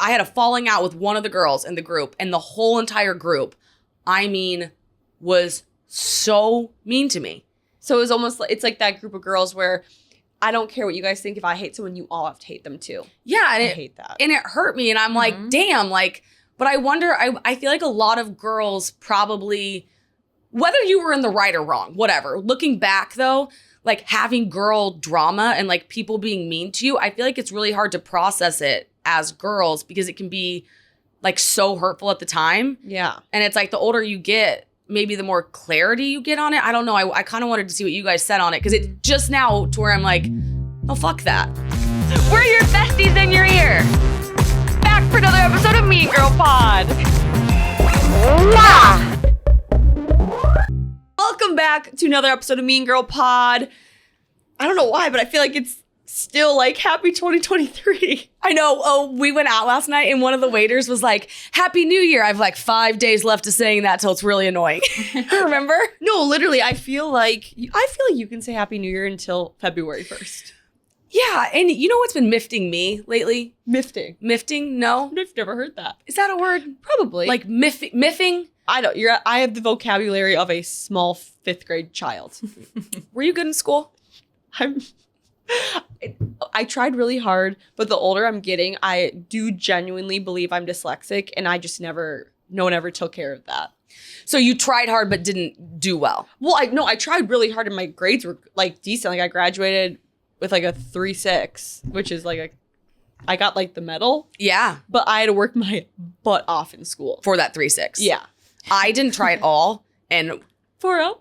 I had a falling out with one of the girls in the group, and the whole entire group, was so mean to me. So it was almost like, it's like that group of girls where I don't care what you guys think. If I hate someone, you all have to hate them too. Yeah. And I hate that. And it hurt me. And I'm like, damn, like, but I wonder, I feel like a lot of girls probably, whether you were in the right or wrong, whatever. Looking back though, like having girl drama and like people being mean to you, I feel like it's really hard to process it as girls because it can be like so hurtful at the time. Yeah. And it's like the older you get, maybe the more clarity you get on it. I don't know. I kind of wanted to see what you guys said on it because it just now to where I'm like, oh, fuck that. We're your besties in your ear. Back for another episode of Mean Girl Pod. Welcome back to another episode of Mean Girl Pod. I don't know why, but I feel like it's still like happy 2023. I know. Oh, we went out last night and one of the waiters was like, Happy New Year. I've like 5 days left to saying that till it's really annoying. Remember? No, literally, I feel like you can say Happy New Year until February 1st. Yeah. And you know what's been mifting me lately? Mifting. Mifting? No. I've never heard that. Is that a word? Probably. Like miffing? I have the vocabulary of a small 5th grade child. Were you good in school? I tried really hard, but the older I'm getting, I do genuinely believe I'm dyslexic, and I just no one ever took care of that. So you tried hard but didn't do well. Well, I tried really hard and my grades were like decent. Like I graduated with like a 3.6, which is like I got like the medal. Yeah. But I had to work my butt off in school. For that 3.6. Yeah. I didn't try at all. And 4.0.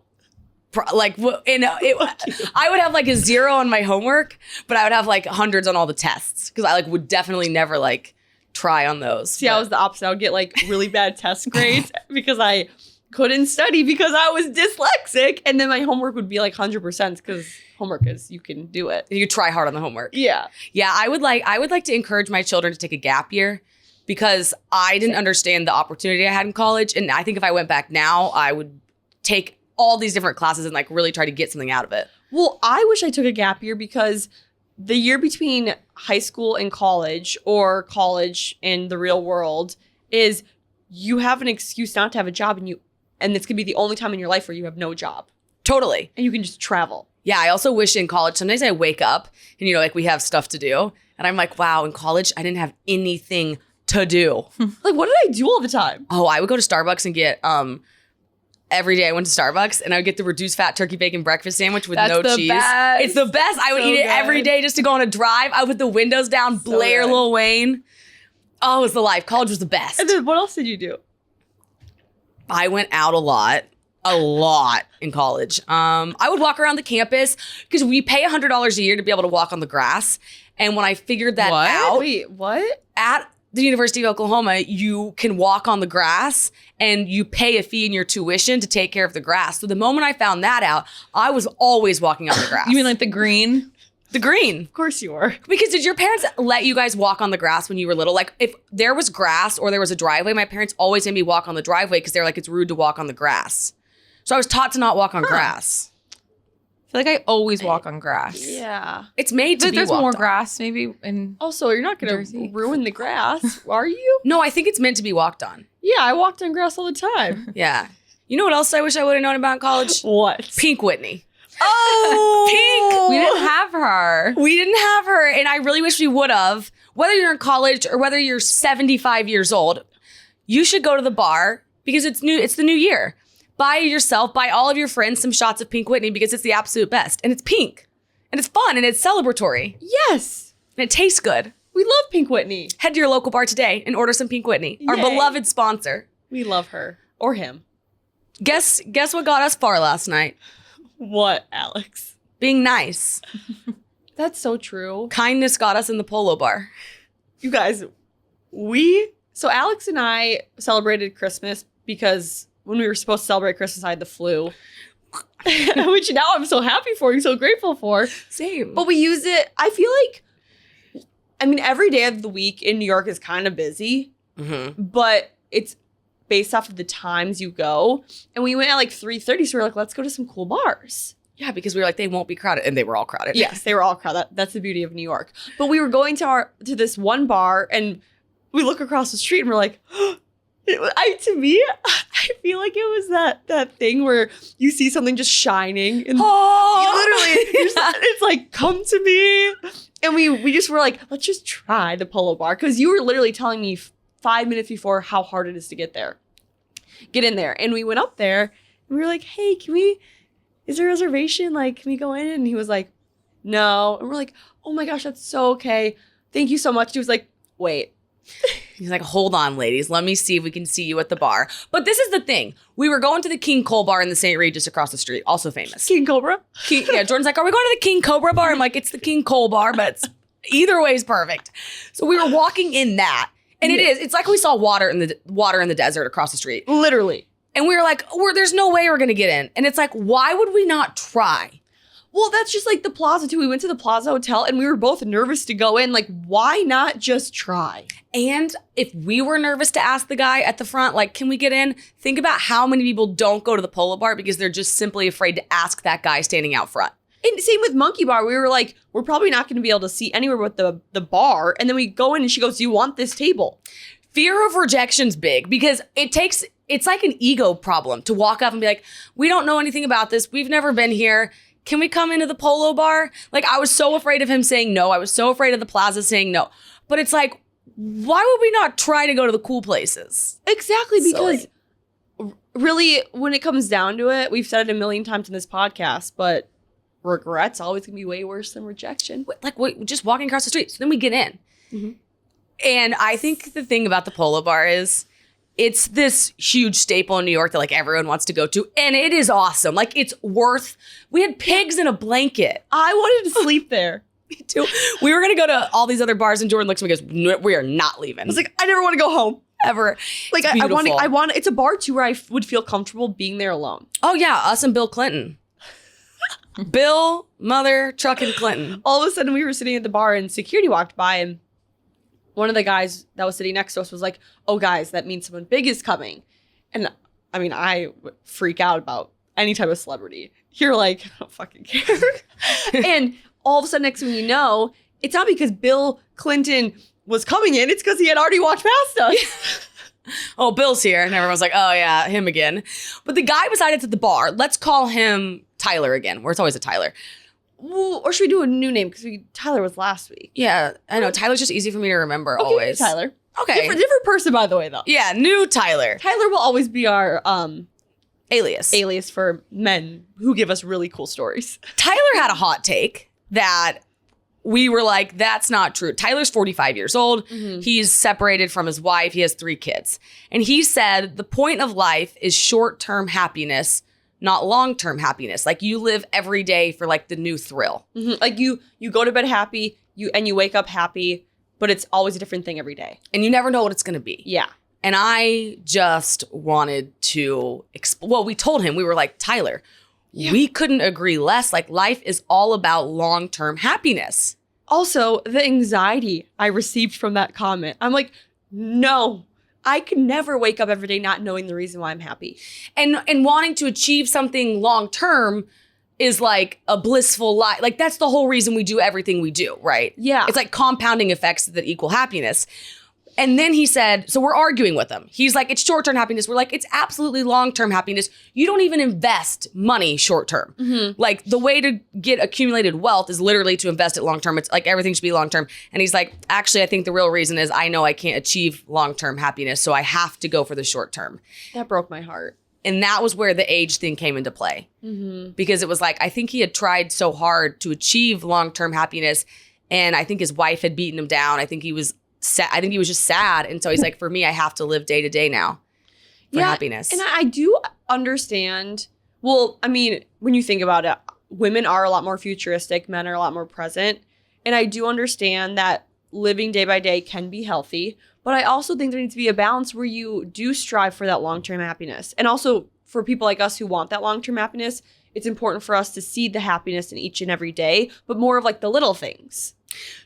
I would have like a 0 on my homework, but I would have like hundreds on all the tests because I like would definitely never like try on those. See, I was the opposite. I would get like really bad test grades because I couldn't study because I was dyslexic, and then my homework would be like 100% because homework is you can do it. You try hard on the homework. Yeah, yeah. I would like to encourage my children to take a gap year because I didn't understand the opportunity I had in college, and I think if I went back now, I would take all these different classes and like really try to get something out of it. Well, I wish I took a gap year because the year between high school and college or college and the real world is you have an excuse not to have a job and it's gonna be the only time in your life where you have no job. Totally. And you can just travel. Yeah, I also wish in college, sometimes I wake up and like we have stuff to do and I'm like, wow, in college, I didn't have anything to do. Like, what did I do all the time? Oh, I would go to Starbucks and get every day I went to Starbucks and I would get the reduced fat turkey bacon breakfast sandwich with no cheese. Best. It's the best. I would eat it every day just to go on a drive. I would put the windows down, blare Lil Wayne. Oh, it was the life. College was the best. And then what else did you do? I went out a lot in college. I would walk around the campus because we pay $100 a year to be able to walk on the grass. And when I figured that out, Wait, what? At the University of Oklahoma, you can walk on the grass and you pay a fee in your tuition to take care of the grass. So the moment I found that out, I was always walking on the grass. You mean like the green? The green. Of course you were. Because did your parents let you guys walk on the grass when you were little? Like if there was grass or there was a driveway, my parents always made me walk on the driveway because they're like, it's rude to walk on the grass. So I was taught to not walk on grass. I feel like I always walk on grass. Yeah. It's made to be There's walked more on. grass maybe in Also, you're not going Jersey. to ruin the grass, are you? No, I think it's meant to be walked on. Yeah, I walked on grass all the time. Yeah. You know what else I wish I would have known about in college? What? Pink Whitney. Oh! Pink! We didn't have her. We didn't have her, and I really wish we would have. Whether you're in college or whether you're 75 years old, you should go to the bar because it's new. It's the new year. Buy all of your friends some shots of Pink Whitney because it's the absolute best. And it's pink. And it's fun and it's celebratory. Yes. And it tastes good. We love Pink Whitney. Head to your local bar today and order some Pink Whitney, our Yay. beloved sponsor. We love her. Or him. Guess what got us far last night? What, Alex? Being nice. That's so true. Kindness got us in the Polo Bar. You guys, so Alex and I celebrated Christmas because when we were supposed to celebrate Christmas, I had the flu. Which now I'm so happy for, so grateful for. Same. But we use it, I feel like, every day of the week in New York is kind of busy, but it's based off of the times you go. And we went at like 3:30, so we were like, let's go to some cool bars. Yeah, because we were like, they won't be crowded. And they were all crowded. Yes, they were all crowded. That's the beauty of New York. But we were going to this one bar, and we look across the street and we're like, to me, I feel like it was that thing where you see something just shining and it's like, come to me. And we just were like, let's just try the Polo Bar. Because you were literally telling me 5 minutes before how hard it is to get in there. And we went up there and we were like, hey, is there a reservation? Like, can we go in? And he was like, no. And we're like, oh my gosh, that's so okay. Thank you so much. He was like, wait. He's like, hold on, ladies. Let me see if we can see you at the bar. But this is the thing. We were going to the King Cole Bar in the St. Regis across the street. Also famous. King Cobra? Yeah, Jordan's like, are we going to the King Cobra Bar? I'm like, it's the King Cole Bar, but it's either way is perfect. So we were walking in that. And it's like we saw water in the desert across the street. Literally. And we were like, there's no way we're going to get in. And it's like, why would we not try? Well, that's just like the Plaza too. We went to the Plaza Hotel and we were both nervous to go in. Like, why not just try? And if we were nervous to ask the guy at the front, like, can we get in? Think about how many people don't go to the Polo Bar because they're just simply afraid to ask that guy standing out front. And same with Monkey Bar. We were like, we're probably not going to be able to see anywhere but the bar. And then we go in and she goes, do you want this table? Fear of rejection's big because it's like an ego problem to walk up and be like, we don't know anything about this. We've never been here. Can we come into the Polo Bar? Like, I was so afraid of him saying no. I was so afraid of the Plaza saying no. But it's like, why would we not try to go to the cool places? Exactly, because really, when it comes down to it, we've said it a million times in this podcast, but regret's always going to be way worse than rejection. Like, just walking across the street. So then we get in. Mm-hmm. And I think the thing about the Polo Bar is it's this huge staple in New York that like everyone wants to go to. And it is awesome. Like we had pigs in a blanket. I wanted to sleep there. Me too. We were going to go to all these other bars and Jordan looks at me and goes, no, we are not leaving. I was like, I never want to go home. Ever. Like I want, it's a bar too where I would feel comfortable being there alone. Oh yeah. Us and Bill Clinton. Bill, Mother, Chuck, and Clinton. All of a sudden we were sitting at the bar and security walked by and one of the guys that was sitting next to us was like, oh, guys, that means someone big is coming. And I mean, I would freak out about any type of celebrity. You're like, I don't fucking care. And all of a sudden, next thing you know, it's not because Bill Clinton was coming in. It's because he had already walked past us. Oh, Bill's here. And everyone's like, oh, yeah, him again. But the guy beside us at the bar, let's call him Tyler again, where it's always a Tyler. Well, or should we do a new name? Because Tyler was last week. Yeah, I know. Tyler's just easy for me to remember always. Tyler. Okay. Different person, by the way, though. Yeah, new Tyler. Tyler will always be our alias for men who give us really cool stories. Tyler had a hot take that we were like, that's not true. Tyler's 45 years old. Mm-hmm. He's separated from his wife. He has 3 kids. And he said the point of life is short-term happiness, not long-term happiness. Like you live every day for like the new thrill. Mm-hmm. Like you go to bed happy, you wake up happy, but it's always a different thing every day. And you never know what it's going to be. Yeah. And I just wanted to, we told him, we were like, Tyler, we couldn't agree less. Like life is all about long-term happiness. Also, the anxiety I received from that comment. I'm like, no. I could never wake up every day not knowing the reason why I'm happy. And wanting to achieve something long-term is like a blissful life. Like that's the whole reason we do everything we do, right? Yeah. It's like compounding effects that equal happiness. And then he said, so we're arguing with him. He's like, it's short-term happiness. We're like, it's absolutely long-term happiness. You don't even invest money short-term. Mm-hmm. Like the way to get accumulated wealth is literally to invest it long-term. It's like everything should be long-term. And he's like, actually, I think the real reason is I know I can't achieve long-term happiness. So I have to go for the short-term. That broke my heart. And that was where the age thing came into play. Mm-hmm. Because it was like, I think he had tried so hard to achieve long-term happiness. And I think his wife had beaten him down. I think he was sad. I think he was just sad. And so he's like, for me, I have to live day to day now for happiness. And I do understand. Well, I mean, when you think about it, women are a lot more futuristic. Men are a lot more present. And I do understand that living day by day can be healthy. But I also think there needs to be a balance where you do strive for that long-term happiness. And also for people like us who want that long-term happiness, it's important for us to see the happiness in each and every day, but more of like the little things.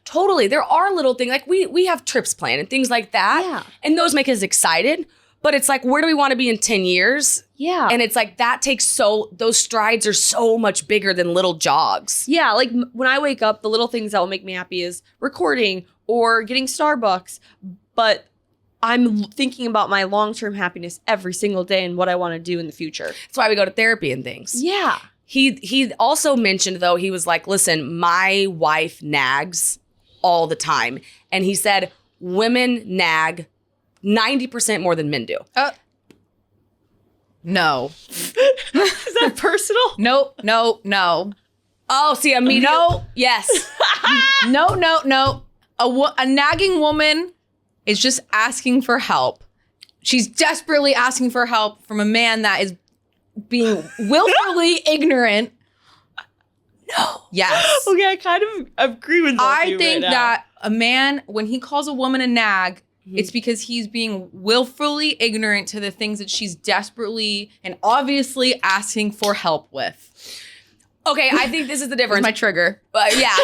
Totally. There are little things like we have trips planned and things like that. Yeah. And those make us excited. But it's like, where do we want to be in 10 years? Yeah. And it's like those strides are so much bigger than little jogs. Yeah. Like when I wake up, the little things that will make me happy is recording or getting Starbucks. But I'm thinking about my long-term happiness every single day and what I want to do in the future. That's why we go to therapy and things. Yeah. He also mentioned, though, he was like, listen, my wife nags all the time. And he said women nag 90% more than men do. No. Is that personal? No. Oh, see, immediately. No. Yes. No. A nagging woman is just asking for help. She's desperately asking for help from a man that is being willfully ignorant. No. Yes. Okay, I kind of agree with both of you I think right now. that a man, when he calls a woman a nag, it's because he's being willfully ignorant to the things that she's desperately and obviously asking for help with. Okay, I think this is the difference. My trigger. Yeah.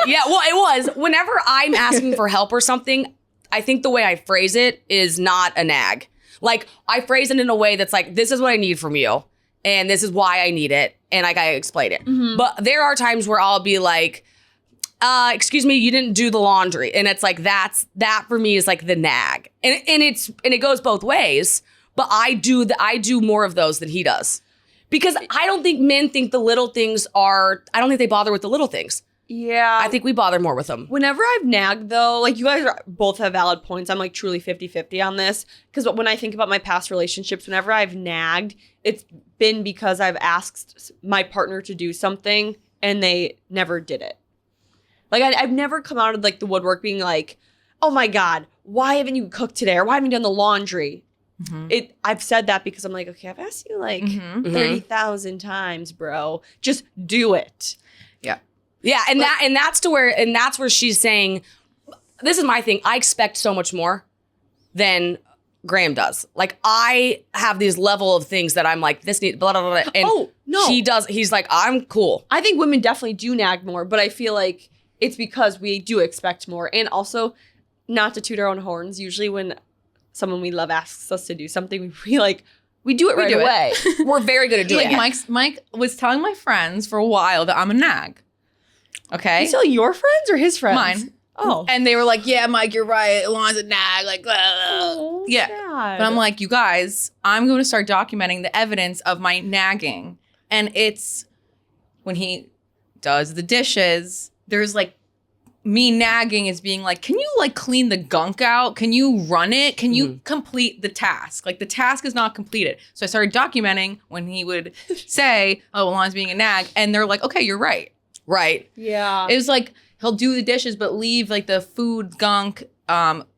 Well, it was. Whenever I'm asking for help or something, I think the way I phrase it is not a nag. Like, I phrase it in a way that's like, this is what I need from you, and this is why I need it, and I gotta explain it. But there are times where I'll be like, excuse me, you didn't do the laundry. And it's like, that for me is like the nag. And it goes both ways, but I do more of those than he does. Because I don't think men think the little things I don't think they bother with the little things. Yeah. I think we bother more with them. Whenever I've nagged, though, like, you guys both have valid points. I'm like truly 50-50 on this. Because when I think about my past relationships, whenever I've nagged, it's been because I've asked my partner to do something and they never did it. Like, I've never come out of like the woodwork being like, oh my God, why haven't you cooked today? Or why haven't you done the laundry? I've said that because I'm like, okay, I've asked you like 30,000 times, bro. Just do it. Yeah, and that's where she's saying, this is my thing. I expect so much more than Graham does. Like, I have these level of things that I'm like, this needs blah blah blah. And he does. He's like, I'm cool. I think women definitely do nag more, but I feel like it's because we do expect more. And also, not to toot our own horns, usually when someone we love asks us to do something, we do it right away. We're very good at doing it. Mike was telling my friends for a while that I'm a nag. Okay. You tell your friends or his friends? Mine. Oh. And they were like, yeah, Mike, you're right. Elon's a nag. Like, yeah. God. But I'm like, you guys, I'm going to start documenting the evidence of my nagging. And it's when he does the dishes, there's like me nagging is being like, can you like clean the gunk out? Can you run it? Can you complete the task? Like, the task is not completed. So I started documenting when he would say, oh, Elon's being a nag. And they're like, okay, you're right. Right. Yeah. It was like he'll do the dishes, but leave like the food gunk,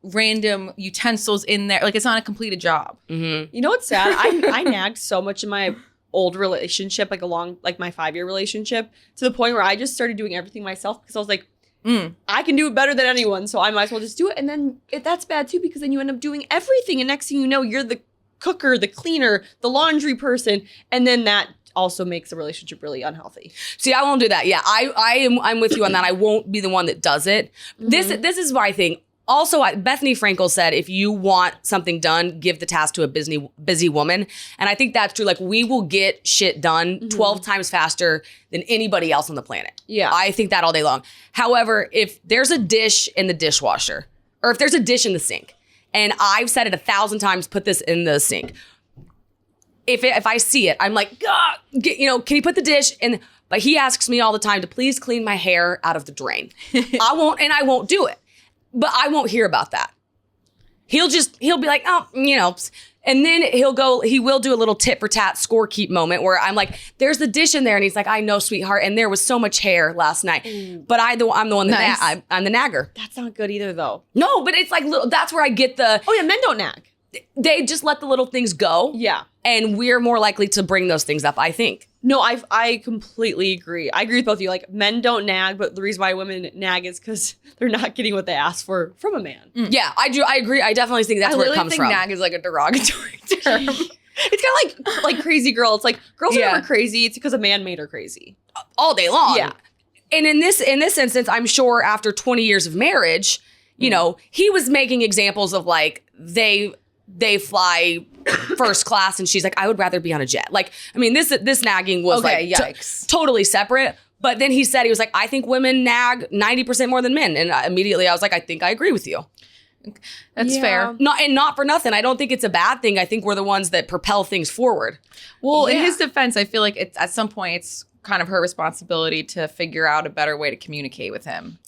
random utensils in there. Like, it's not a completed job. You know what's sad? I nagged so much in my old relationship, like my 5-year relationship, to the point where I just started doing everything myself because I was like, I can do it better than anyone, so I might as well just do it. And then that's bad too, because then you end up doing everything, and next thing you know, you're the cooker, the cleaner, the laundry person, and then that also makes the relationship really unhealthy. See, I won't do that. Yeah, I'm with you on that. I won't be the one that does it. This is my thing. Also, Bethany Frankel said, if you want something done, give the task to a busy woman. And I think that's true. Like, we will get shit done 12 times faster than anybody else on the planet. Yeah. I think that all day long. However, if there's a dish in the dishwasher, or if there's a dish in the sink, and I've said it 1,000 times, put this in the sink. If I see it, I'm like, can you put the dish in? But he asks me all the time to please clean my hair out of the drain. I won't do it. But I won't hear about that. He'll be like, and then he will do a little tit for tat score keep moment where I'm like, there's the dish in there. And he's like, I know, sweetheart. And there was so much hair last night. But I'm the one that I'm the nagger. That's not good either, though. No, but it's like, that's where I get the. Oh, yeah, men don't nag. They just let the little things go. Yeah. And we're more likely to bring those things up, I think. No, I completely agree. I agree with both of you. Like, men don't nag, but the reason why women nag is because they're not getting what they ask for from a man. Yeah, I do. I agree. I definitely think that's where it comes from. Nag is like a derogatory term. It's kind of like crazy girl. It's like, girls are never crazy. It's because a man made her crazy. All day long. Yeah. And in this instance, I'm sure after 20 years of marriage, he was making examples of like, they fly first class and she's like, I would rather be on a jet. Like, I mean, this nagging was yikes. Totally separate. But then he was like, I think women nag 90% more than men. And immediately I was like, I think I agree with you. That's fair. Not for nothing. I don't think it's a bad thing. I think we're the ones that propel things forward. Well, in his defense, I feel like it's at some point it's kind of her responsibility to figure out a better way to communicate with him.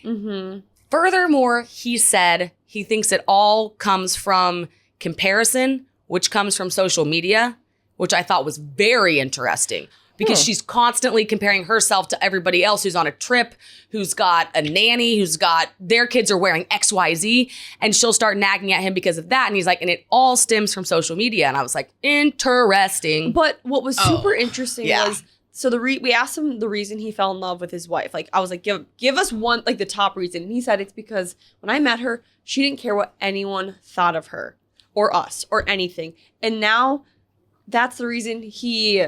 Mm-hmm. Furthermore, he said he thinks it all comes from comparison, which comes from social media, which I thought was very interesting. Because she's constantly comparing herself to everybody else who's on a trip, who's got a nanny, who's got their kids are wearing XYZ, and she'll start nagging at him because of that. And he's like, and it all stems from social media. And I was like, interesting. But what was super interesting was, so we asked him the reason he fell in love with his wife. Like, I was like, give us one, like the top reason. And he said it's because when I met her, she didn't care what anyone thought of her or us or anything. And now that's the reason he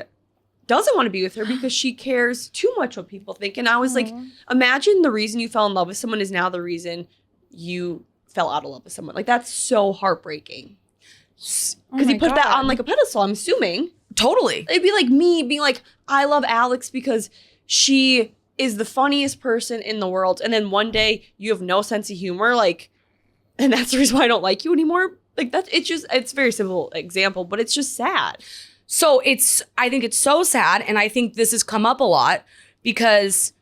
doesn't want to be with her, because she cares too much what people think. And I was like, imagine the reason you fell in love with someone is now the reason you fell out of love with someone. Like, that's so heartbreaking. Because he put that on like a pedestal, I'm assuming. Totally. It'd be like me being like, I love Alex because she is the funniest person in the world. And then one day you have no sense of humor, like, and that's the reason why I don't like you anymore. Like, it's a very simple example, but it's just sad. So I think it's so sad. And I think this has come up a lot because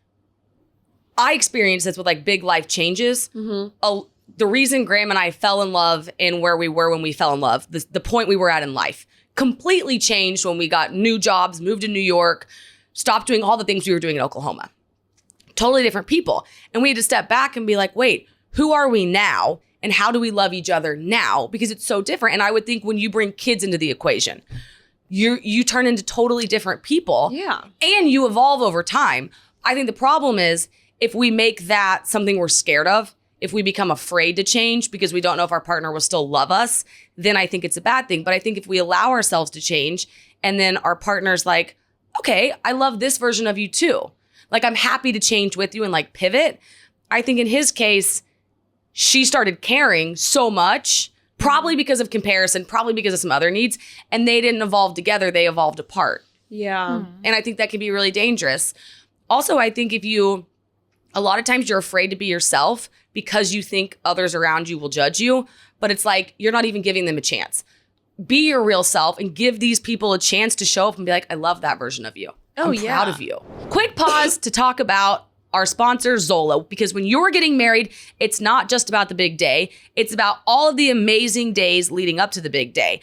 I experienced this with like big life changes. Mm-hmm. The reason Graham and I fell in love and where we were when we fell in love, the point we were at in life, completely changed when we got new jobs, moved to New York, stopped doing all the things we were doing in Oklahoma. Totally different people. And we had to step back and be like, wait, who are we now? And how do we love each other now? Because it's so different. And I would think when you bring kids into the equation, you turn into totally different people. Yeah. And you evolve over time. I think the problem is if we make that something we're scared of, if we become afraid to change because we don't know if our partner will still love us, then I think it's a bad thing. But I think if we allow ourselves to change and then our partner's like, okay, I love this version of you too. Like, I'm happy to change with you and like pivot. I think in his case, she started caring so much, probably because of comparison, probably because of some other needs, and they didn't evolve together, they evolved apart. Yeah. And I think that can be really dangerous. Also, I think a lot of times you're afraid to be yourself because you think others around you will judge you, but it's like, you're not even giving them a chance. Be your real self and give these people a chance to show up and be like, I love that version of you. I'm proud of you. Quick pause to talk about our sponsor, Zola, because when you're getting married, it's not just about the big day. It's about all of the amazing days leading up to the big day.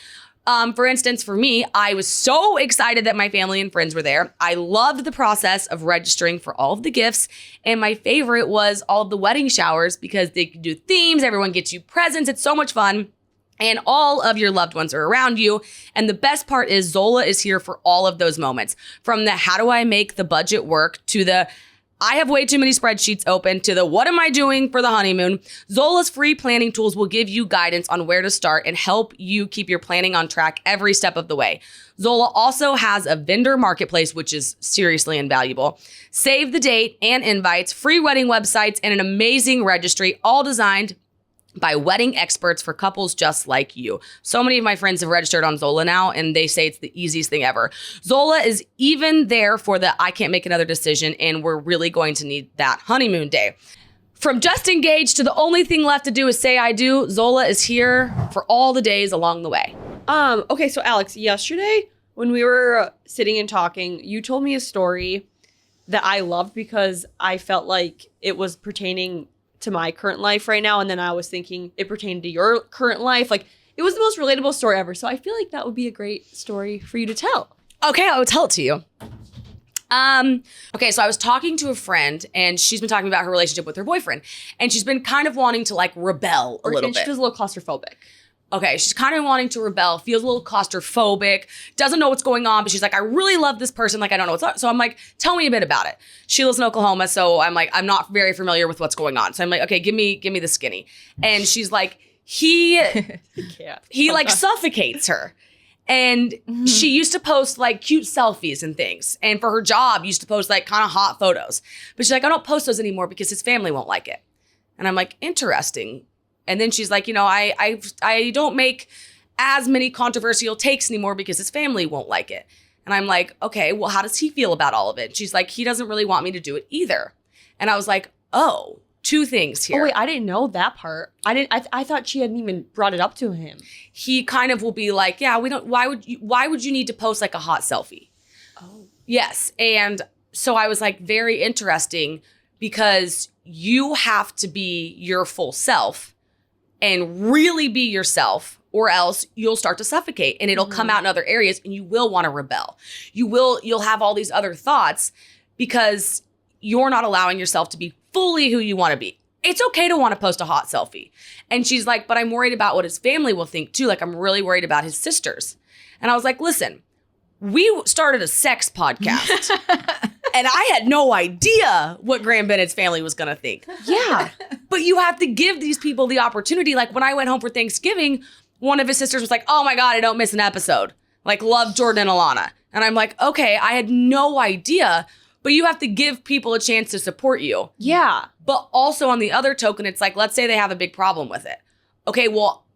For instance, for me, I was so excited that my family and friends were there. I loved the process of registering for all of the gifts. And my favorite was all of the wedding showers because they could do themes. Everyone gets you presents. It's so much fun. And all of your loved ones are around you. And the best part is Zola is here for all of those moments. From the how do I make the budget work to the I have way too many spreadsheets open to the what am I doing for the honeymoon? Zola's free planning tools will give you guidance on where to start and help you keep your planning on track every step of the way. Zola also has a vendor marketplace, which is seriously invaluable. Save the date and invites, free wedding websites, and an amazing registry, all designed by wedding experts for couples just like you. So many of my friends have registered on Zola now, and they say it's the easiest thing ever. Zola is even there for the I can't make another decision, and we're really going to need that honeymoon day. From just engaged to the only thing left to do is say I do, Zola is here for all the days along the way. Okay, so Alex, yesterday when we were sitting and talking, you told me a story that I loved because I felt like it was pertaining to my current life right now, and then I was thinking it pertained to your current life. Like, it was the most relatable story ever. So I feel like that would be a great story for you to tell. Okay, I will tell it to you. Okay, so I was talking to a friend, and she's been talking about her relationship with her boyfriend, and she's been kind of wanting to like rebel a little bit. She feels a little claustrophobic. Okay, she's kind of wanting to rebel, feels a little claustrophobic, doesn't know what's going on, but she's like, I really love this person, like I don't know what's up. So I'm like, tell me a bit about it. She lives in Oklahoma, so I'm like, I'm not very familiar with what's going on. So I'm like, okay, give me the skinny. And she's like, he like suffocates her. And she used to post like cute selfies and things. And for her job, used to post like kind of hot photos. But she's like, I don't post those anymore because his family won't like it. And I'm like, interesting. And then she's like, you know, I don't make as many controversial takes anymore because his family won't like it. And I'm like, okay, well, how does he feel about all of it? She's like, he doesn't really want me to do it either. And I was like, oh, two things here. Oh wait, I didn't know that part. I thought she hadn't even brought it up to him. He kind of will be like, yeah, we don't, why would you need to post like a hot selfie? Oh. Yes. And so I was like, very interesting, because you have to be your full self and really be yourself, or else you'll start to suffocate and it'll come out in other areas and you will want to rebel. You'll have all these other thoughts because you're not allowing yourself to be fully who you want to be. It's okay to want to post a hot selfie. And she's like, but I'm worried about what his family will think too. Like, I'm really worried about his sisters. And I was like, listen, we started a sex podcast and I had no idea what Graham Bennett's family was going to think. Yeah. But you have to give these people the opportunity. Like, when I went home for Thanksgiving, one of his sisters was like, oh my God, I don't miss an episode. Like, love Jordan and Alana. And I'm like, okay, I had no idea. But you have to give people a chance to support you. Yeah. But also on the other token, it's like, let's say they have a big problem with it. Okay, well,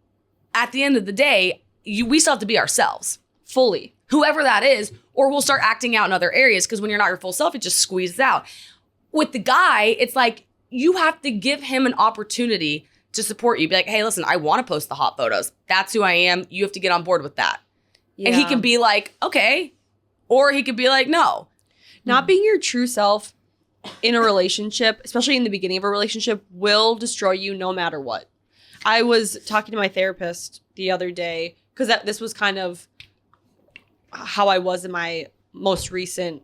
at the end of the day, we still have to be ourselves. Fully. Whoever that is, or we'll start acting out in other areas, because when you're not your full self, it just squeezes out. With the guy, it's like, you have to give him an opportunity to support you. Be like, hey, listen, I want to post the hot photos. That's who I am. You have to get on board with that. Yeah. And he can be like, okay. Or he could be like, no. Not being your true self in a relationship, especially in the beginning of a relationship, will destroy you no matter what. I was talking to my therapist the other day, because this was kind of how I was in my most recent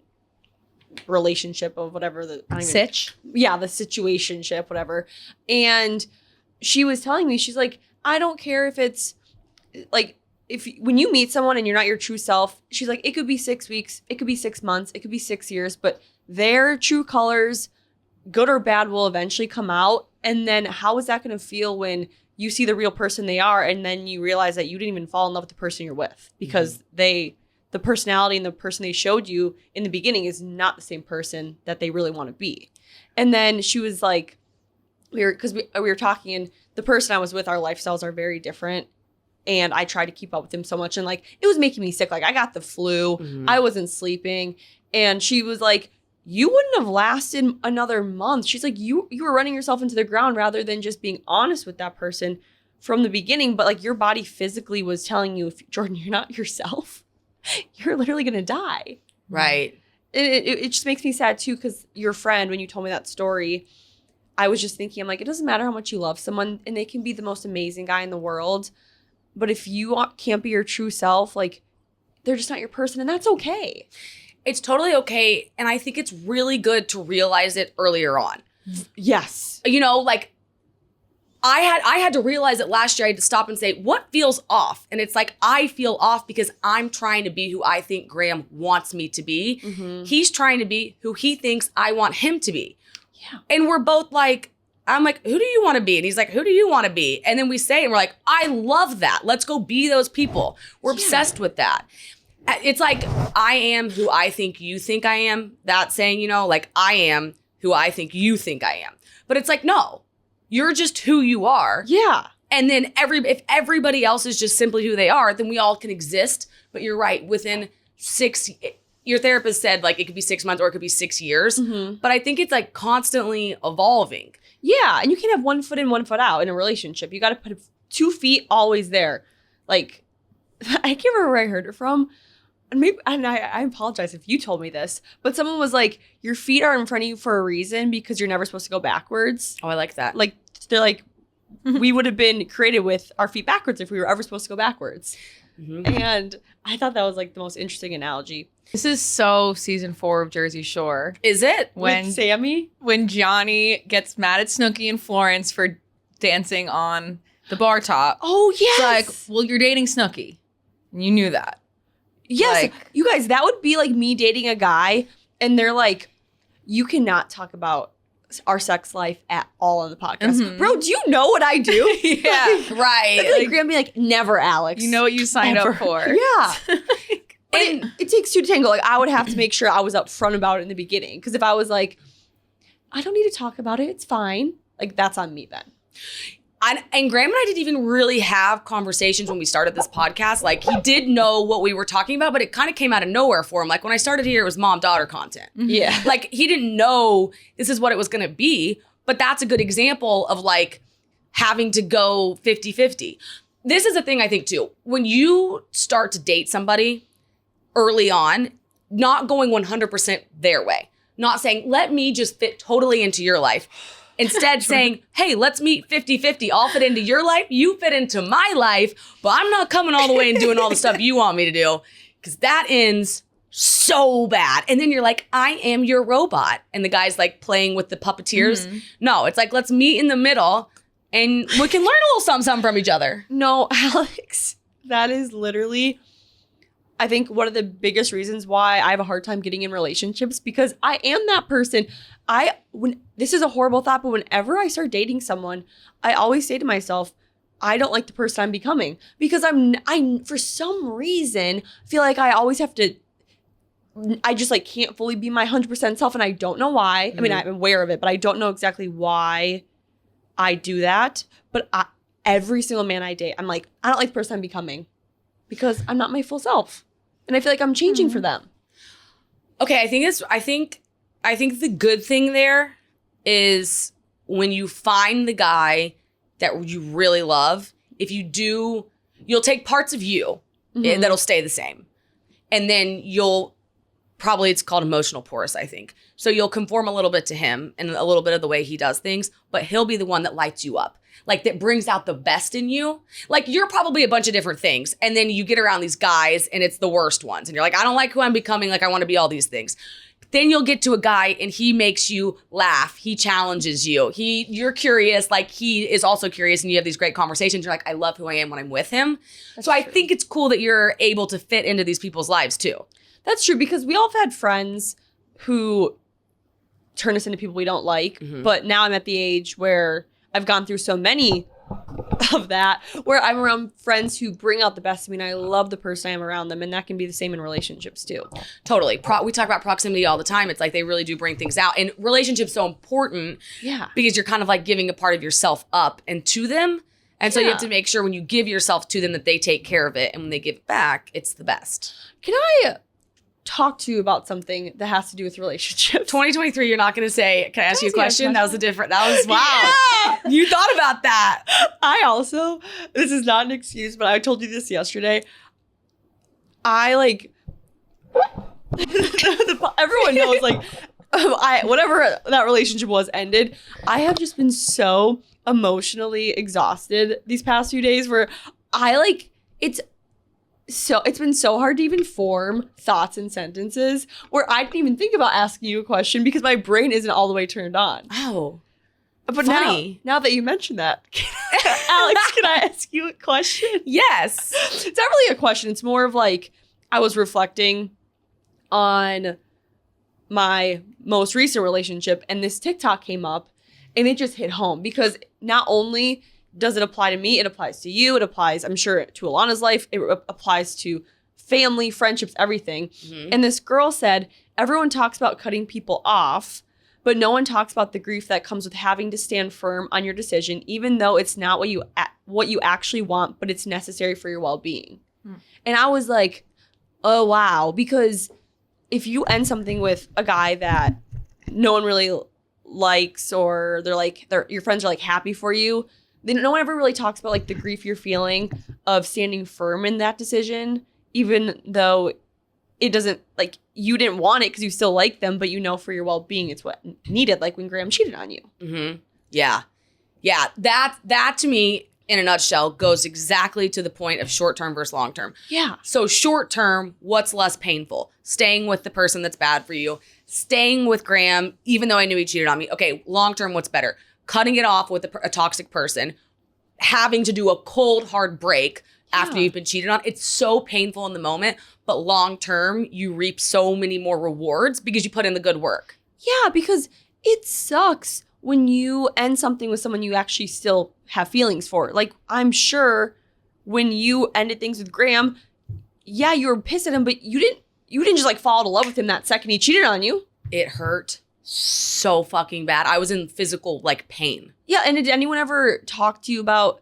relationship of whatever the Sitch? Yeah, the situationship, whatever. And she was telling me, she's like, I don't care if it's like, when you meet someone and you're not your true self, she's like, it could be 6 weeks, it could be 6 months, it could be 6 years, but their true colors, good or bad, will eventually come out. And then how is that going to feel when you see the real person they are, and then you realize that you didn't even fall in love with the person you're with, because the personality and the person they showed you in the beginning is not the same person that they really want to be. And then she was like, we were talking, and the person I was with, our lifestyles are very different. And I tried to keep up with him so much. And like, it was making me sick. Like, I got the flu. Mm-hmm. I wasn't sleeping. And she was like, you wouldn't have lasted another month. She's like, you were running yourself into the ground rather than just being honest with that person from the beginning. But like, your body physically was telling you, if Jordan, you're not yourself, you're literally going to die. Right. It just makes me sad too, because your friend, when you told me that story, I was just thinking, I'm like, it doesn't matter how much you love someone, and they can be the most amazing guy in the world. But if you can't be your true self, like, they're just not your person, and that's okay. It's totally okay. And I think it's really good to realize it earlier on. Yes. You know, like, I had to realize it last year. I had to stop and say, what feels off? And it's like, I feel off because I'm trying to be who I think Graham wants me to be. Mm-hmm. He's trying to be who he thinks I want him to be. Yeah. And we're both like, I'm like, who do you want to be? And he's like, who do you want to be? And then we say, and we're like, I love that. Let's go be those people. We're obsessed with that. It's like, I am who I think you think I am. That saying, you know, like, I am who I think you think I am. But it's like, no, you're just who you are. Yeah. And then if everybody else is just simply who they are, then we all can exist. But you're right, within your therapist said, like, it could be 6 months or it could be 6 years. Mm-hmm. But I think it's like constantly evolving. Yeah, and you can't have 1 foot in, 1 foot out in a relationship. You got to put 2 feet always there. Like, I can't remember where I heard it from. And maybe, and I apologize if you told me this, but someone was like, your feet are in front of you for a reason because you're never supposed to go backwards. Oh, I like that. Like, they're like, we would have been created with our feet backwards if we were ever supposed to go backwards. Mm-hmm. And I thought that was like the most interesting analogy. This is so season 4 of Jersey Shore. Is it? With Sammy? When Johnny gets mad at Snooki and Florence for dancing on the bar top. Oh, yes. It's like, well, you're dating Snooki. And you knew that. Yes. Like, you guys, that would be like me dating a guy and they're like, you cannot talk about our sex life at all on the podcast. Mm-hmm. Bro, do you know what I do? Yeah, right. It's like Graham be like, never, Alex. You know what you signed Ever. up for. Yeah. But it takes two to tango. Like, I would have to make sure I was upfront about it in the beginning. Because if I was like, I don't need to talk about it, it's fine. Like, that's on me then. And Graham and I didn't even really have conversations when we started this podcast. Like, he did know what we were talking about, but it kind of came out of nowhere for him. Like, when I started here, it was mom-daughter content. Yeah. Like, he didn't know this is what it was going to be. But that's a good example of like having to go 50-50. This is a thing I think too. When you start to date somebody early on, not going 100% their way, not saying, let me just fit totally into your life. Instead saying, hey, let's meet 50-50. I'll fit into your life. You fit into my life, but I'm not coming all the way and doing all the stuff you want me to do, because that ends so bad. And then you're like, I am your robot. And the guy's like playing with the puppeteers. Mm-hmm. No, it's like, let's meet in the middle and we can learn a little something from each other. No, Alex, that is literally, I think, one of the biggest reasons why I have a hard time getting in relationships, because I am that person. This is a horrible thought, but whenever I start dating someone, I always say to myself, I don't like the person I'm becoming, because I for some reason feel like I always have to, I just like can't fully be my 100% self, and I don't know why. I mean, I'm aware of it, but I don't know exactly why I do that. But every single man I date, I'm like, I don't like the person I'm becoming because I'm not my full self. And I feel like I'm changing for them. Okay, I think the good thing there is when you find the guy that you really love, if you do, you'll take parts of you that'll stay the same. And then it's called emotional porous, I think. So you'll conform a little bit to him and a little bit of the way he does things, but he'll be the one that lights you up. Like that brings out the best in you. Like you're probably a bunch of different things. And then you get around these guys and it's the worst ones. And you're like, I don't like who I'm becoming. Like I want to be all these things. Then you'll get to a guy and he makes you laugh. He challenges you. You're curious, like he is also curious, and you have these great conversations. You're like, I love who I am when I'm with him. That's so true. I think it's cool that you're able to fit into these people's lives too. That's true, because we all have had friends who turn us into people we don't like. Mm-hmm. But now I'm at the age where I've gone through so many of that, where I'm around friends who bring out the best in me, and I love the person I am around them, and that can be the same in relationships too. Totally. We talk about proximity all the time. It's like they really do bring things out, and relationships so important because you're kind of like giving a part of yourself up and to them, and so you have to make sure when you give yourself to them that they take care of it, and when they give it back, it's the best. Can I talk to you about something that has to do with relationships? 2023, you're not going to say, can I ask you a question? That was wow. Yeah. You thought about that. I also, this is not an excuse, but I told you this yesterday. Everyone knows, like, whatever that relationship was ended. I have just been so emotionally exhausted these past few days where it's been so hard to even form thoughts and sentences where I didn't even think about asking you a question because my brain isn't all the way turned on. Oh, but funny. Now that you mentioned that, Alex, can I ask you a question? Yes. It's not really a question. It's more of like, I was reflecting on my most recent relationship, and this TikTok came up, and it just hit home because not only does it apply to me, it applies to you, it applies, I'm sure, to Alana's life, it applies to family, friendships, everything. Mm-hmm. And this girl said, everyone talks about cutting people off, but no one talks about the grief that comes with having to stand firm on your decision, even though it's not what you actually want, but it's necessary for your well-being. And I was like, oh, wow. Because if you end something with a guy that no one really likes, or your friends are like happy for you, then no one ever really talks about like the grief you're feeling of standing firm in that decision, even though it doesn't, like, you didn't want it because you still like them, but you know for your well-being it's what needed, like when Graham cheated on you. Mm-hmm. Yeah. That to me, in a nutshell, goes exactly to the point of short-term versus long-term. Yeah. So short-term, what's less painful? Staying with the person that's bad for you, staying with Graham, even though I knew he cheated on me. Okay, long-term, what's better? Cutting it off with a toxic person, having to do a cold, hard break after you've been cheated on. It's so painful in the moment, but long-term, you reap so many more rewards because you put in the good work. Yeah, because it sucks when you end something with someone you actually still have feelings for. Like, I'm sure when you ended things with Graham, yeah, you were pissed at him, but you didn't just like fall in love with him that second he cheated on you. It hurt so fucking bad. I was in physical like pain. Yeah, and did anyone ever talk to you about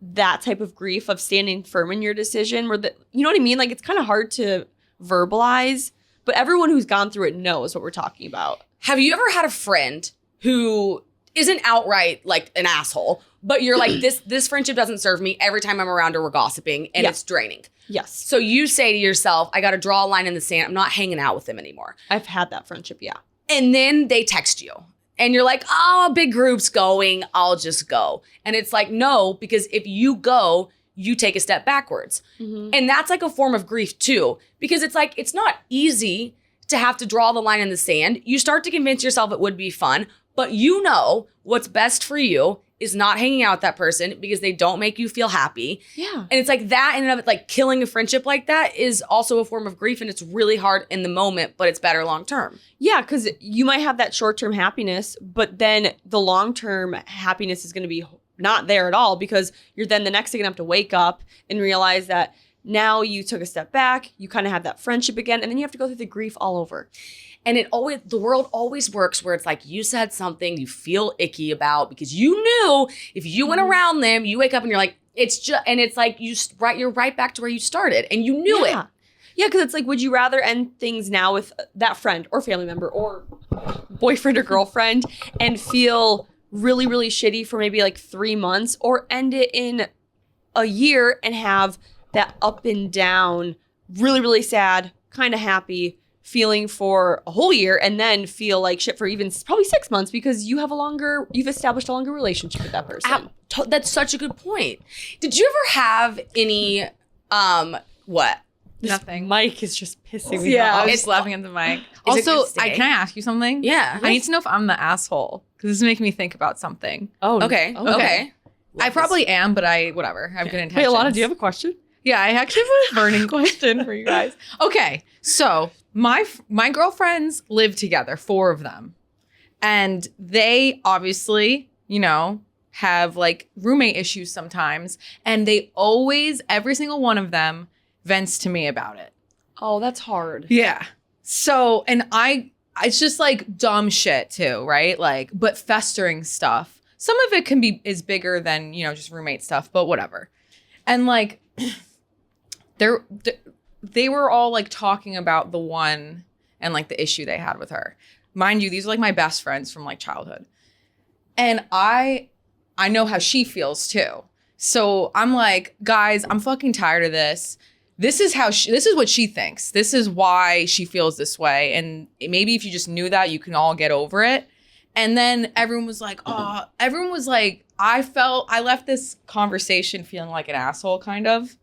that type of grief of standing firm in your decision? You know what I mean? Like, it's kind of hard to verbalize, but everyone who's gone through it knows what we're talking about. Have you ever had a friend who isn't outright like an asshole, but you're like, this friendship doesn't serve me. Every time I'm around her, we're gossiping and it's draining. Yes. So you say to yourself, I got to draw a line in the sand. I'm not hanging out with them anymore. I've had that friendship, yeah. And then they text you and you're like, oh, a big group's going. I'll just go. And it's like, no, because if you go, you take a step backwards. And that's like a form of grief too, because it's like, it's not easy to have to draw the line in the sand. You start to convince yourself it would be fun, but you know what's best for you is not hanging out with that person because they don't make you feel happy. Yeah. And it's like that in and of it, like killing a friendship like that is also a form of grief, and it's really hard in the moment, but it's better long term. Yeah, because you might have that short-term happiness, but then the long-term happiness is going to be not there at all, because you're then the next day going to have to wake up and realize that now you took a step back, you kind of have that friendship again, and then you have to go through the grief all over. And the world always works where it's like you said something you feel icky about because you knew if you went around them, you wake up and you're like, it's just, and it's like you're right back to where you started and you knew it. Yeah, because it's like, would you rather end things now with that friend or family member or boyfriend or girlfriend and feel really, really shitty for maybe like 3 months, or end it in a year and have that up and down, really, really sad, kind of happy feeling for a whole year, and then feel like shit for even probably 6 months because you've established a longer relationship with that person. That's such a good point. Did you ever have any, what? Nothing. Mic is just pissing me I off. was just laughing at the mic. Is it Also, gonna stay? can I ask you something? Yeah. I need to know if I'm the asshole, because this is making me think about something. Oh, Okay. Okay. I probably am, but whatever. I have good intentions. Wait, Alana, do you have a question? Yeah, I actually have a burning question for you guys. Okay, so my girlfriends live together, 4 of them. And they obviously, have like roommate issues sometimes. And they always, every single one of them, vents to me about it. Oh, that's hard. Yeah. So, and it's just like dumb shit too, right? Like, but festering stuff. Some of it is bigger than, just roommate stuff, but whatever. And like, they were all like talking about the one and like the issue they had with her. Mind you, these are like my best friends from like childhood. And I know how she feels too. So I'm like, guys, I'm fucking tired of this. This is what she thinks. This is why she feels this way. And maybe if you just knew that, you can all get over it. And then everyone was like, I left this conversation feeling like an asshole kind of,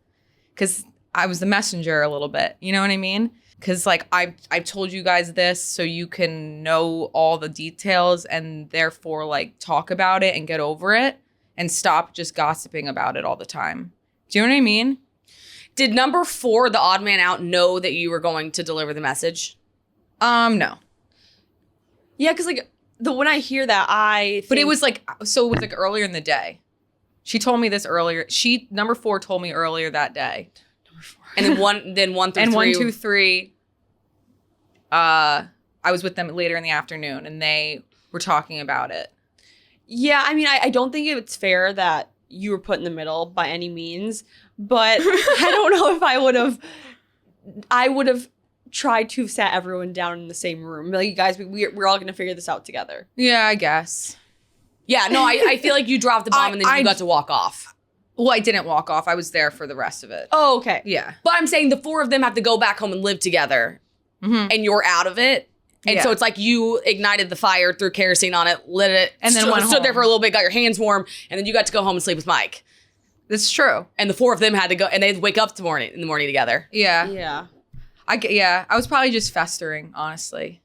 because I was the messenger a little bit. You know what I mean? Because like I've told you guys this so you can know all the details and therefore like talk about it and get over it and stop just gossiping about it all the time. Do you know what I mean? Did number 4, the odd man out, know that you were going to deliver the message? No. Yeah, because like when I hear that, But it was like, earlier in the day. She told me this earlier. Number 4 told me earlier that day. And then 1 through 3. And 1, 2, 3. I was with them later in the afternoon, and they were talking about it. Yeah, I mean, I don't think it's fair that you were put in the middle by any means, but I don't know if I would have tried to have sat everyone down in the same room. Like, you guys, we're all going to figure this out together. Yeah, I guess. Yeah, no, I feel like you dropped the bomb and then you got to walk off. Well, I didn't walk off. I was there for the rest of it. Oh, okay. Yeah. But I'm saying the 4 of them have to go back home and live together, and you're out of it. And so it's like you ignited the fire, threw kerosene on it, lit it, and then stood there for a little bit, got your hands warm, and then you got to go home and sleep with Mike. That's true. And the 4 of them had to go, and they'd wake up in the morning together. Yeah. Yeah. I was probably just festering, honestly.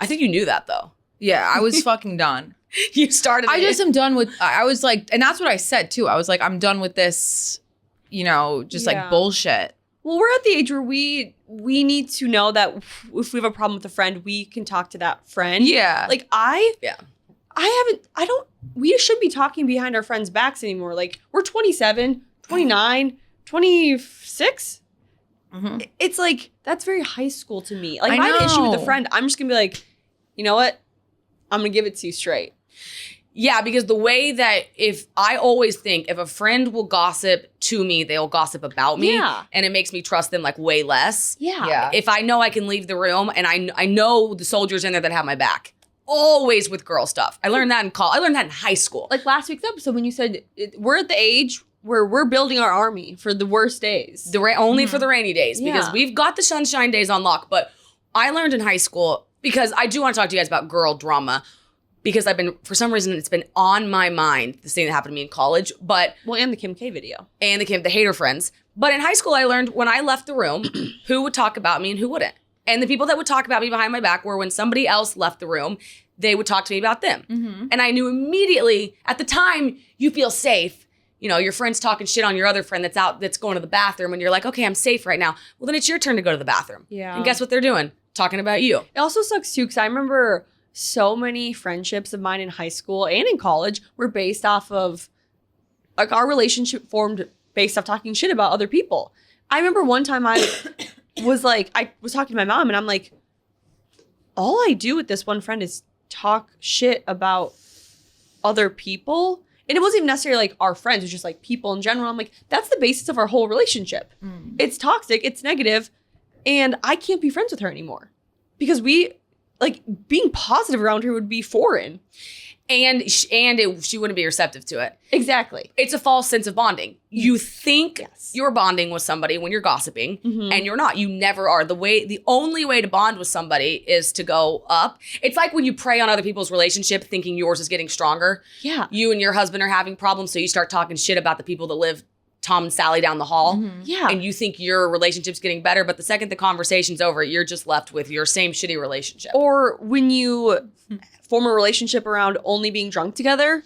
I think you knew that, though. Yeah, I was fucking done. You started I just am done with, I was like, and that's what I said too. I was like, I'm done with this, like bullshit. Well, we're at the age where we need to know that if we have a problem with a friend, we can talk to that friend. Yeah. Like we should be talking behind our friends' backs anymore. Like, we're 27, 29, 26. Mm-hmm. It's like, that's very high school to me. Like, I if I have an issue with know. a friend, I'm just going to be like, you know what? I'm going to give it to you straight. Yeah, because the way that I always think if a friend will gossip to me, they'll gossip about me. Yeah. And it makes me trust them like way less. Yeah. Yeah. If I know I can leave the room and I know the soldiers in there that have my back. always with girl stuff. I learned that in college. I learned that in high school. Like last week's episode when you said we're at the age where we're building our army for the worst days. Only for the rainy days, because Yeah. we've got the sunshine days on lock. But I learned in high school, because I do want to talk to you guys about girl drama, because for some reason, it's been on my mind, this thing that happened to me in college, but. Well, and the Kim K video. And the hater friends. But in high school, I learned when I left the room, who would talk about me and who wouldn't. And the people that would talk about me behind my back were when somebody else left the room, they would talk to me about them. Mm-hmm. And I knew immediately, at the time, you feel safe. You know, your friend's talking shit on your other friend that's going to the bathroom, and you're like, okay, I'm safe right now. Well, then it's your turn to go to the bathroom. Yeah. And guess what they're doing? Talking about you. It also sucks too, because I remember so many friendships of mine in high school and in college were based off of, like, our relationship formed based off talking shit about other people. I remember one time I was talking to my mom, and I'm like, all I do with this one friend is talk shit about other people. And it wasn't even necessarily like our friends, it was just like people in general. I'm like, that's the basis of our whole relationship. Mm. It's toxic, it's negative, and I can't be friends with her anymore. Because being positive around her would be foreign. And she wouldn't be receptive to it. Exactly. It's a false sense of bonding. You think Yes. you're bonding with somebody when you're gossiping, Mhm. and you're not. You never are. The only way to bond with somebody is to go up. It's like when you prey on other people's relationship, thinking yours is getting stronger. Yeah. You and your husband are having problems, so you start talking shit about the people that live Tom and Sally down the hall. Mhm. Yeah. And you think your relationship's getting better, but the second the conversation's over, you're just left with your same shitty relationship. Or when you form a relationship around only being drunk together,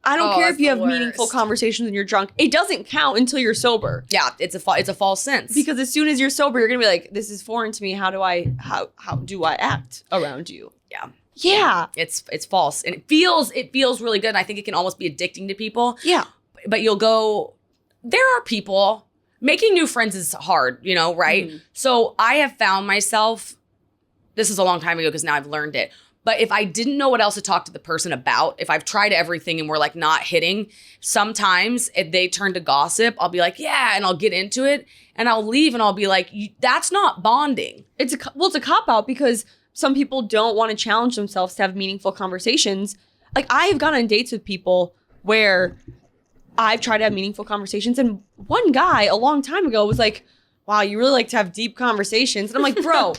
I don't Oh, care that's if you the have meaningful worst. conversations when you're drunk. It doesn't count until you're sober. Yeah, it's a false sense. Because as soon as you're sober, you're gonna be like, this is foreign to me. How do I act around you? Yeah. Yeah. It's false, and it feels really good. And I think it can almost be addicting to people. Yeah. But you'll go. There are people making new friends is hard, right? Mhm. So I have found myself. This is a long time ago because now I've learned it. But if I didn't know what else to talk to the person about, if I've tried everything and we're like not hitting, sometimes if they turn to gossip, I'll be like, yeah, and I'll get into it, and I'll leave, and I'll be like, that's not bonding. It's a cop out because some people don't want to challenge themselves to have meaningful conversations. Like, I've gone on dates with people where I've tried to have meaningful conversations, and one guy a long time ago was like, wow, you really like to have deep conversations. And I'm like, bro,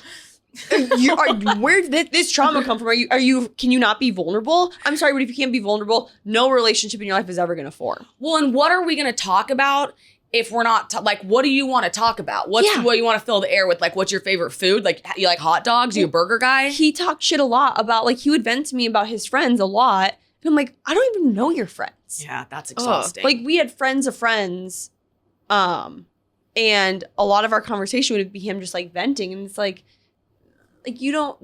where did this trauma come from? Can you not be vulnerable? I'm sorry, but if you can't be vulnerable, no relationship in your life is ever going to form. Well, and what are we going to talk about if we're not, what do you want to talk about? What you want to fill the air with? Like, what's your favorite food? Like, you like hot dogs? Are you a burger guy? He talked shit a lot about, like, he would vent to me about his friends a lot. And I'm like, I don't even know your friends. Yeah, that's exhausting. Like, we had friends of friends, and a lot of our conversation would be him just, like, venting. And it's like you don't,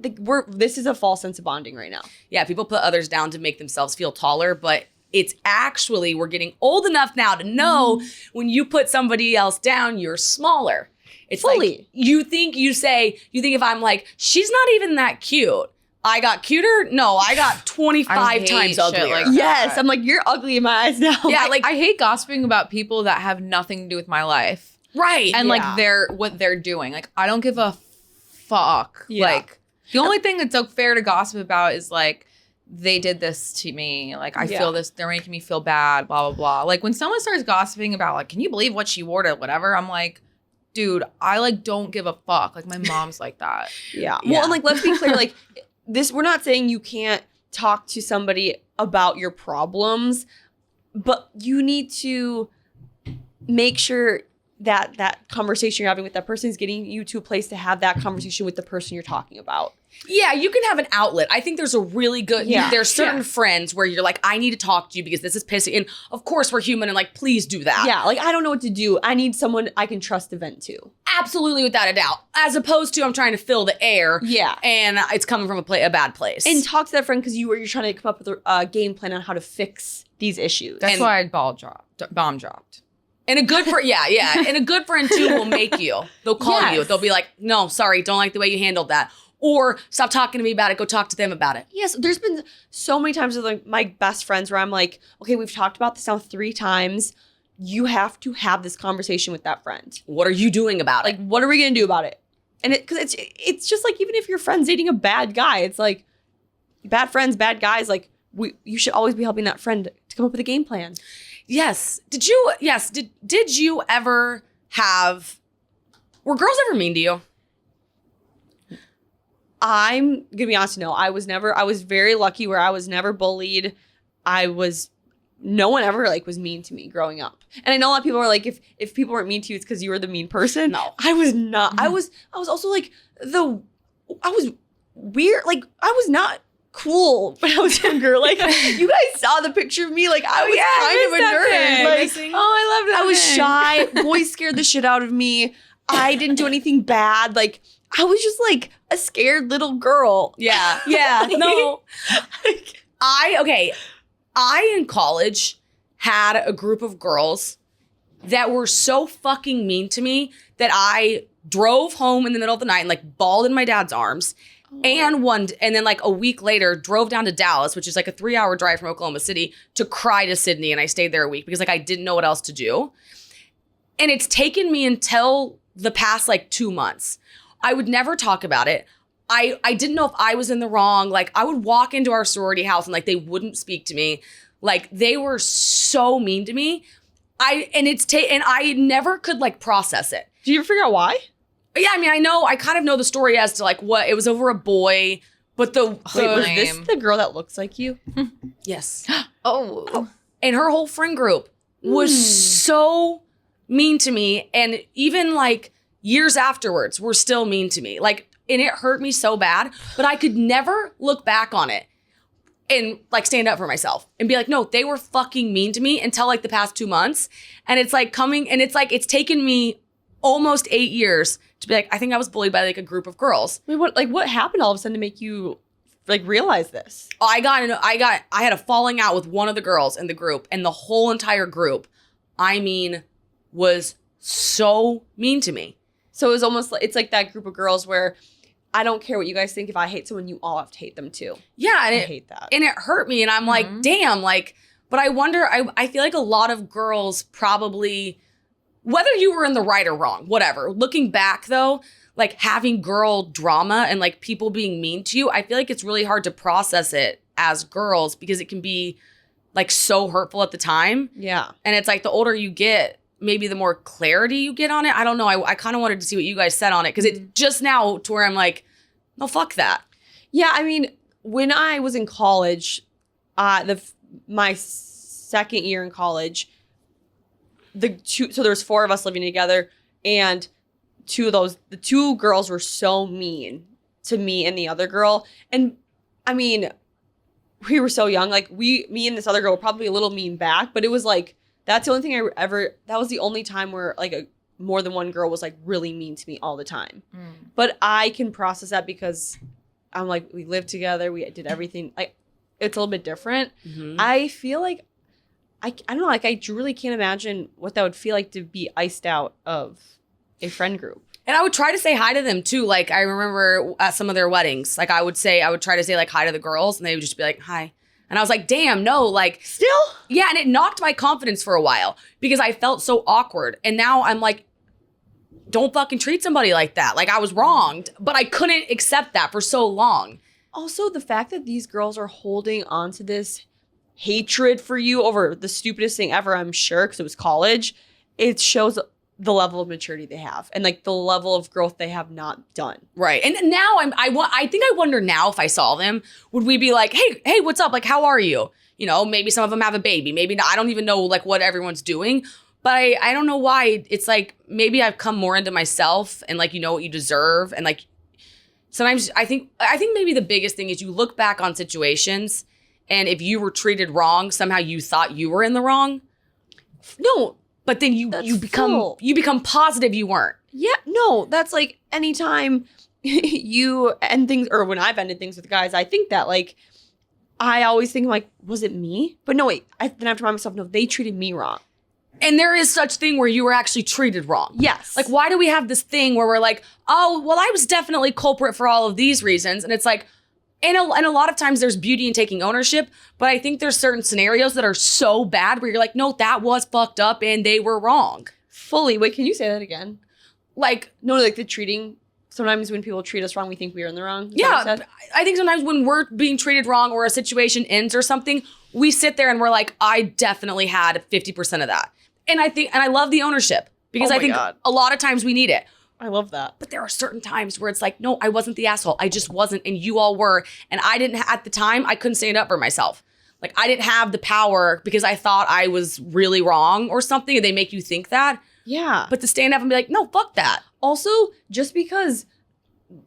this is a false sense of bonding right now. Yeah, people put others down to make themselves feel taller, but it's actually, we're getting old enough now to know when you put somebody else down, you're smaller. It's Fully. like, you think if I'm like, she's not even that cute, I got cuter? No, I got 25 I hate times shit uglier. like that. Yes, I'm like, you're ugly in my eyes now. Yeah, like, I hate gossiping about people that have nothing to do with my life. right. And Yeah. what they're doing. Like, I don't give a fuck. Yeah. Like, the only thing that's so fair to gossip about is like, they did this to me. Like, I feel this, they're making me feel bad, blah, blah, blah. Like, when someone starts gossiping about, like, can you believe what she wore to whatever? I'm like, dude, I like don't give a fuck. Like, my mom's like that. Yeah. Yeah. Well, and like, let's be clear, like, we're not saying you can't talk to somebody about your problems, but you need to make sure that conversation you're having with that person is getting you to a place to have that conversation with the person you're talking about. Yeah, you can have an outlet. I think there's a really good, there's certain friends where you're like, I need to talk to you because this is pissing. And of course we're human and like, please do that. Yeah, like, I don't know what to do. I need someone I can trust to vent to. Absolutely, without a doubt. As opposed to I'm trying to fill the air. Yeah. And it's coming from a bad place. And talk to that friend because you're trying to come up with a game plan on how to fix these issues. That's And- why I bomb dropped. And a good friend, and a good friend too will make you. They'll call you. Yes. They'll be like, no, sorry, don't like the way you handled that. Or stop talking to me about it. Go talk to them about it. Yes, there's been so many times with like my best friends where I'm like, okay, we've talked about this now 3 times. You have to have this conversation with that friend. What are you doing about Like, it? what are we gonna do about it? And because it's just like, even if your friend's dating a bad guy, it's like, bad friends, bad guys, like you should always be helping that friend to come up with a game plan. Yes. Did you ever were girls ever mean to you? I'm gonna be honest, no. I was very lucky where I was never bullied. No one ever like was mean to me growing up. And I know a lot of people are like, if people weren't mean to you, it's because you were the mean person. No. I was not. I was also like I was weird. Like I was not cool when I was younger. Like you guys saw the picture of me. Like I was kind of a nerd. Like, I love that. I was shy. Boys scared the shit out of me. I didn't do anything bad. Like I was just like a scared little girl. Yeah. Yeah. No. I in college had a group of girls that were so fucking mean to me that I drove home in the middle of the night and like bawled in my dad's arms. Oh. And then like a week later drove down to Dallas, which is like a 3-hour drive from Oklahoma City, to cry to Sydney. And I stayed there a week because like I didn't know what else to do. And it's taken me until the past like 2 months. I would never talk about it. I didn't know if I was in the wrong. Like I would walk into our sorority house and like they wouldn't speak to me. Like they were so mean to me. And I never could like process it. Do you ever figure out why? Yeah, I mean, I kind of know the story as to like what it was over a boy, but Wait, was this the girl that looks like you? Yes. Oh. And her whole friend group was so mean to me. And even like years afterwards were still mean to me. Like, and it hurt me so bad, but I could never look back on it and like stand up for myself and be like, no, they were fucking mean to me until like the past 2 months. And it's like it's taken me almost 8 years to be like, I think I was bullied by like a group of girls. Wait, what happened all of a sudden to make you like realize this? I had a falling out with one of the girls in the group, and the whole entire group, I mean, was so mean to me. So it was almost like, it's like that group of girls where I don't care what you guys think. If I hate someone, you all have to hate them too. Yeah. And I hate that. And it hurt me. And I'm like, damn, like, but I wonder, I feel like a lot of girls probably, whether you were in the right or wrong, whatever. Looking back though, like having girl drama and like people being mean to you, I feel like it's really hard to process it as girls because it can be like so hurtful at the time. Yeah. And it's like the older you get, maybe the more clarity you get on it. I don't know. I kind of wanted to see what you guys said on it because it's just now to where I'm like, no, fuck that. Yeah, I mean, when I was in college, my second year in college, so there was 4 of us living together, and the 2 girls were so mean to me and the other girl. And I mean, we were so young. Like me and this other girl were probably a little mean back, but it was like, that's the only thing that was the only time where like more than one girl was like really mean to me all the time. But I can process that because I'm like, we lived together. We did everything. Like it's a little bit different. I feel like, I don't know, like I really can't imagine what that would feel like to be iced out of a friend group. And I would try to say hi to them too. Like I remember at some of their weddings, like I would try to say like hi to the girls and they would just be like, hi. And I was like, damn, no, like. Still? Yeah, and it knocked my confidence for a while because I felt so awkward. And now I'm like, don't fucking treat somebody like that. Like I was wronged, but I couldn't accept that for so long. Also, the fact that these girls are holding on to this hatred for you over the stupidest thing ever, I'm sure, because it was college, it shows the level of maturity they have and like the level of growth they have not done. Right. And now I think I wonder now if I saw them, would we be like, hey, what's up? Like, how are you? You know, maybe some of them have a baby. Maybe not. I don't even know like what everyone's doing. But I don't know why. It's like maybe I've come more into myself and like you know what you deserve. And like sometimes I think maybe the biggest thing is you look back on situations and if you were treated wrong, somehow you thought you were in the wrong. No. But then you become positive you weren't. Yeah, no, that's like anytime you end things, or when I've ended things with guys, I think that like, I always think like, was it me? But no, wait, then I have to remind myself, no, they treated me wrong. And there is such thing where you were actually treated wrong. Yes. Like, why do we have this thing where we're like, oh, well, I was definitely culprit for all of these reasons. And it's like, and a lot of times there's beauty in taking ownership, but I think there's certain scenarios that are so bad where you're like, no, that was fucked up and they were wrong. Fully. Wait, can you say that again? Like, no, like the treating sometimes when people treat us wrong, we think we are in the wrong. Is that what you Yeah, said? I think sometimes when we're being treated wrong or a situation ends or something, we sit there and we're like, I definitely had 50% of that. And I love the ownership because Oh I my think God. a lot of times we need it. I love that. But there are certain times where it's like, no, I wasn't the asshole. I just wasn't. And you all were. And I didn't, at the time, I couldn't stand up for myself. Like I didn't have the power because I thought I was really wrong or something. And they make you think that. Yeah. But to stand up and be like, no, fuck that. Also, just because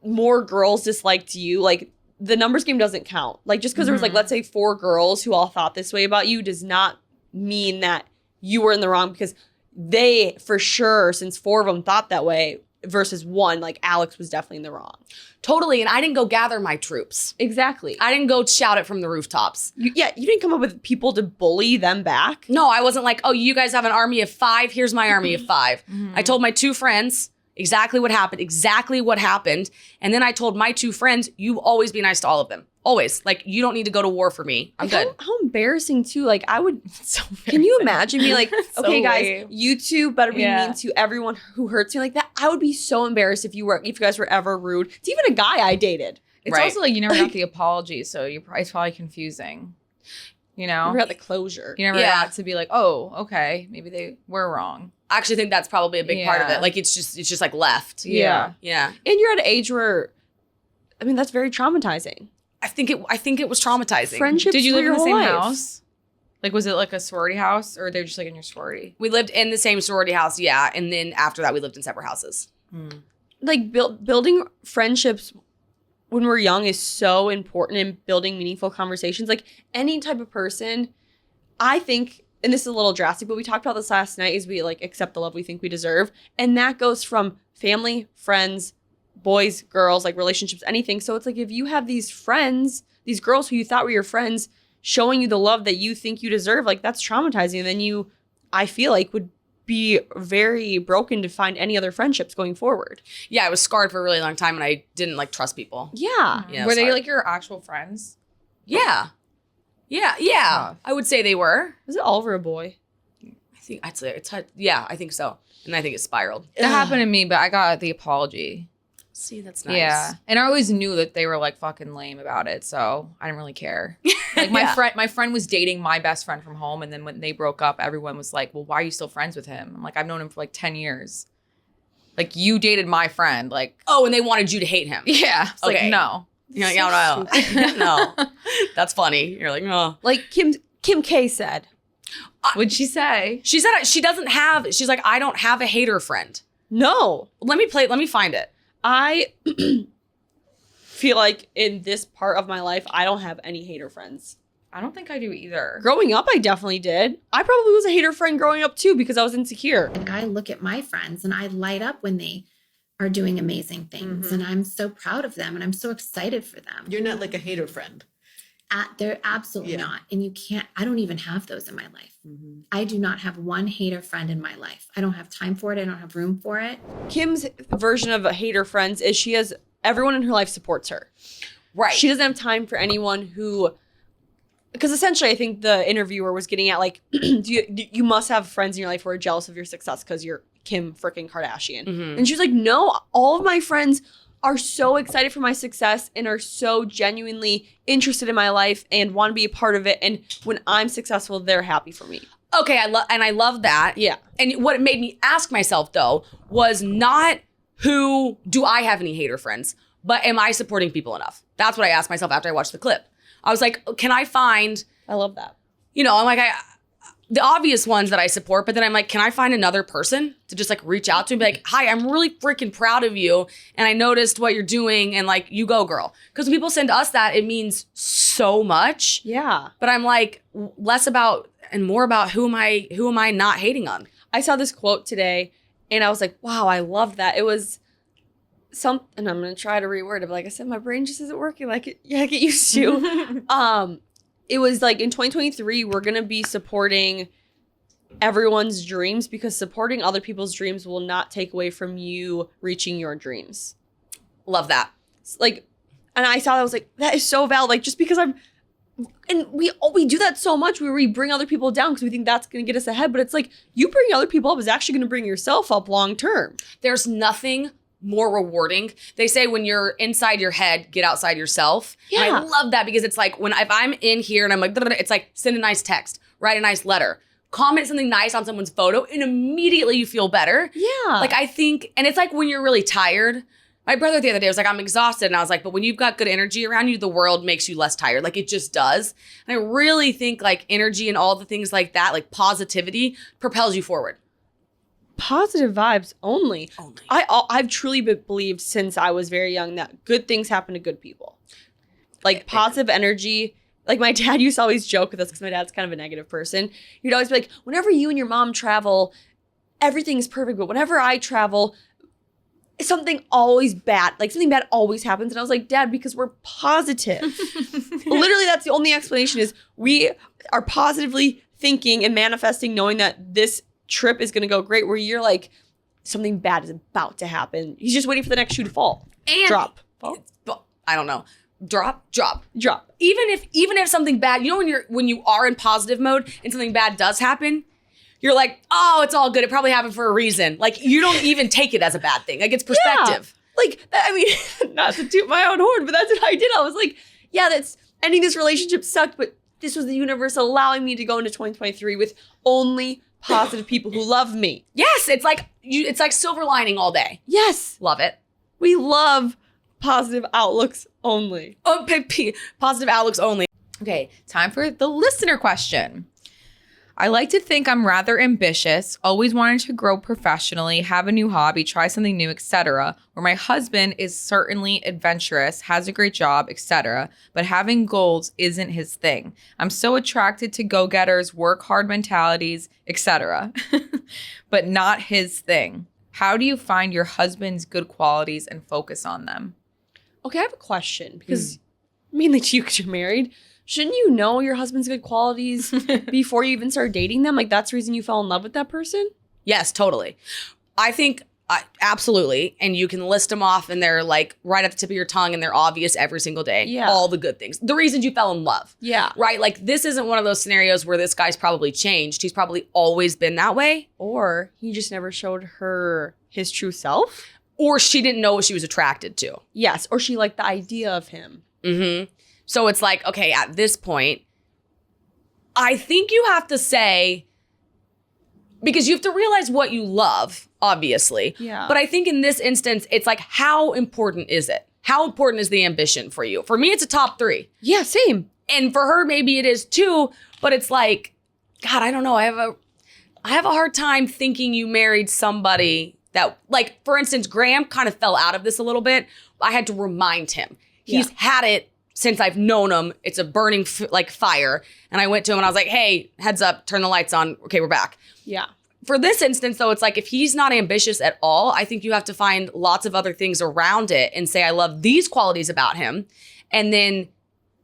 more girls disliked you, like the numbers game doesn't count. Like just because there was like, let's say 4 girls who all thought this way about you does not mean that you were in the wrong, because they, for sure, since 4 of them thought that way versus 1, like Alex was definitely in the wrong. Totally. And I didn't go gather my troops. Exactly. I didn't go shout it from the rooftops. You didn't come up with people to bully them back. No, I wasn't like, oh, you guys have an army of 5. Here's my army of 5. I told my 2 friends exactly what happened. And then I told my 2 friends, you always be nice to all of them. Always. Like, you don't need to go to war for me. I'm good. How embarrassing too. Like I would, So can you imagine being like, So okay guys, lame. you two better be mean to everyone who hurts me like that. I would be so embarrassed if you guys were ever rude. It's even a guy I dated. It's Right. also like you never got the apology, so it's probably confusing. You know? Never got the closure. You never Yeah. got to be like, oh, okay, maybe they were wrong. I actually think that's probably a big part of Yeah. it. Like, it's just like left. Yeah. Yeah. And you're at an age where, I mean, that's very traumatizing. I think it was traumatizing. Friendships Did you for live in your the whole same life. house? Like, was it like a sorority house, or they're just like in your sorority? We lived in the same sorority house, yeah. And then after that, we lived in separate houses. Like building friendships when we're young is so important in building meaningful conversations. Like any type of person, I think, and this is a little drastic, but we talked about this last night, is we like accept the love we think we deserve. And that goes from family, friends, boys, girls, like relationships, anything. So it's like if you have these friends, these girls who you thought were your friends showing you the love that you think you deserve, like that's traumatizing. And then you, I feel like, would be very broken to find any other friendships going forward. Yeah, I was scarred for a really long time and I didn't like trust people. Yeah. Yeah, Were they sorry. like your actual friends? Yeah. Yeah. Tough. I would say they were. Was it Oliver a boy? I think I'd say yeah, I think so. And I think it spiraled. That happened to me, but I got the apology. See, that's nice. Yeah, and I always knew that they were like fucking lame about it, so I didn't really care. Like my friend was dating my best friend from home, and then when they broke up, everyone was like, "Well, why are you still friends with him?" I'm like, "I've known him for like 10 years. Like you dated my friend, like." Oh, and they wanted you to hate him. Yeah, it's Okay. like no. You're like, no. No. That's funny. You're like, no. Like Kim K said. What'd she say? She said she's like, I don't have a hater friend. No. Let me find it. I feel like in this part of my life, I don't have any hater friends. I don't think I do either. Growing up, I definitely did. I probably was a hater friend growing up too because I was insecure. Like I look at my friends and I light up when they are doing amazing things. And I'm so proud of them and I'm so excited for them. You're not like a hater friend. They're absolutely not. And you can't, I don't even have those in my life. I do not have one hater friend in my life. I don't have time for it. I don't have room for it. Kim's version of a hater friends is she has everyone in her life supports her. Right. She doesn't have time for anyone who, because essentially I think the interviewer was getting at like, you must have friends in your life who are jealous of your success because you're Kim freaking Kardashian. And she was like, no, all of my friends are so excited for my success and are so genuinely interested in my life and want to be a part of it. And when I'm successful, they're happy for me. Okay, I love that. Yeah. And what it made me ask myself though was not who do I have any hater friends, but am I supporting people enough? That's what I asked myself after I watched the clip. I was like, can I find, I love that. I'm like, the obvious ones that I support, but then I'm like, can I find another person to just like reach out to and be like, hi, I'm really freaking proud of you. And I noticed what you're doing and like, you go girl. Because when people send us that, it means so much. Yeah. But I'm like less about and more about who am I not hating on? I saw this quote today and I was like, wow, I love that. It was and I'm going to try to reword it, but like I said, my brain just isn't working like it used to. It was like in 2023, we're going to be supporting everyone's dreams because supporting other people's dreams will not take away from you reaching your dreams. Love that. Like, and I saw that, I was like, that is so valid. Like, just because and we do that so much where we bring other people down because we think that's going to get us ahead. But it's like you bring other people up is actually going to bring yourself up long term. There's nothing more rewarding. They say when you're inside your head, get outside yourself. Yeah. And I love that because it's like if I'm in here and I'm like, it's like send a nice text, write a nice letter, comment something nice on someone's photo, and immediately you feel better. Yeah. Like I think, and it's like when you're really tired. My brother the other day was like, I'm exhausted. And I was like, but when you've got good energy around you, the world makes you less tired. Like it just does. And I really think like energy and all the things like that, like positivity propels you forward. Positive vibes only. I've truly believed since I was very young that good things happen to good people. Like positive energy. Like my dad used to always joke with us because my dad's kind of a negative person. He'd always be like, whenever you and your mom travel, everything's perfect. But whenever I travel, something always bad. Like something bad always happens. And I was like, Dad, because we're positive. Literally, that's the only explanation is we are positively thinking and manifesting knowing that this trip is going to go great, where you're like, something bad is about to happen. He's just waiting for the next shoe to fall. And Drop. Fall. I don't know. Drop. Even if something bad, you know, when you are in positive mode and something bad does happen, you're like, oh, it's all good. It probably happened for a reason. Like you don't even take it as a bad thing. Like it's perspective. Yeah. Like, I mean, not to toot my own horn, but that's what I did. I was like, yeah, that's ending this relationship sucked, but this was the universe allowing me to go into 2023 with only positive people who love me. Yes, it's like silver lining all day. Yes. Love it. We love positive outlooks only. Oh, positive outlooks only. Okay, time for the listener question. I like to think I'm rather ambitious, always wanting to grow professionally, have a new hobby, try something new, etc. Where my husband is certainly adventurous, has a great job, etc. But having goals isn't his thing. I'm so attracted to go-getters, work hard mentalities, etc. But not his thing. How do you find your husband's good qualities and focus on them? Okay, I have a question because mainly to you because you're married. Shouldn't you know your husband's good qualities before you even start dating them? Like that's the reason you fell in love with that person? Yes, totally. I think absolutely. And you can list them off and they're like right at the tip of your tongue and they're obvious every single day. Yeah. All the good things. The reasons you fell in love. Yeah. Right? Like this isn't one of those scenarios where this guy's probably changed. He's probably always been that way. Or he just never showed her his true self. Or she didn't know what she was attracted to. Yes. Or she liked the idea of him. Mm-hmm. So it's like, okay, at this point, I think you have to say, because you have to realize what you love, obviously. Yeah. But I think in this instance, it's like, how important is it? How important is the ambition for you? For me, it's a top 3. Yeah, same. And for her, maybe it is too, but it's like, God, I don't know. I have a hard time thinking you married somebody that, like, for instance, Graham kind of fell out of this a little bit. I had to remind him. He's had it since I've known him. It's a burning fire. And I went to him and I was like, hey, heads up, turn the lights on. Okay, we're back. Yeah. For this instance, though, it's like if he's not ambitious at all, I think you have to find lots of other things around it and say, I love these qualities about him. And then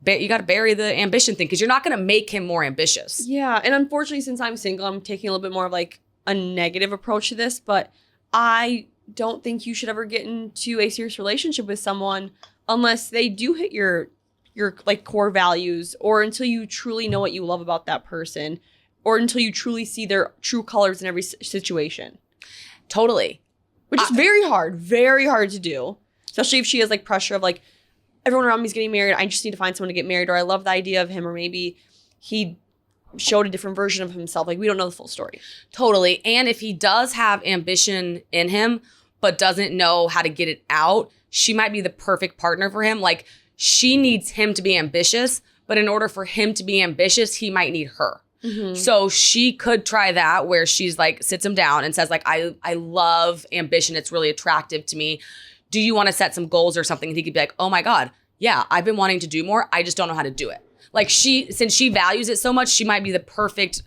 you got to bury the ambition thing because you're not going to make him more ambitious. Yeah. And unfortunately, since I'm single, I'm taking a little bit more of like a negative approach to this. But I don't think you should ever get into a serious relationship with someone unless they do hit your like core values, or until you truly know what you love about that person, or until you truly see their true colors in every situation. Totally. Which is very hard to do. Especially if she has like pressure of like, everyone around me is getting married. I just need to find someone to get married, or I love the idea of him, or maybe he showed a different version of himself. Like we don't know the full story. Totally. And if he does have ambition in him, but doesn't know how to get it out, she might be the perfect partner for him. Like she needs him to be ambitious, but in order for him to be ambitious, he might need her. Mm-hmm. So she could try that where she's like, sits him down and says like, I love ambition. It's really attractive to me. Do you want to set some goals or something? And he could be like, oh my God, yeah, I've been wanting to do more. I just don't know how to do it. Like since she values it so much, she might be the perfect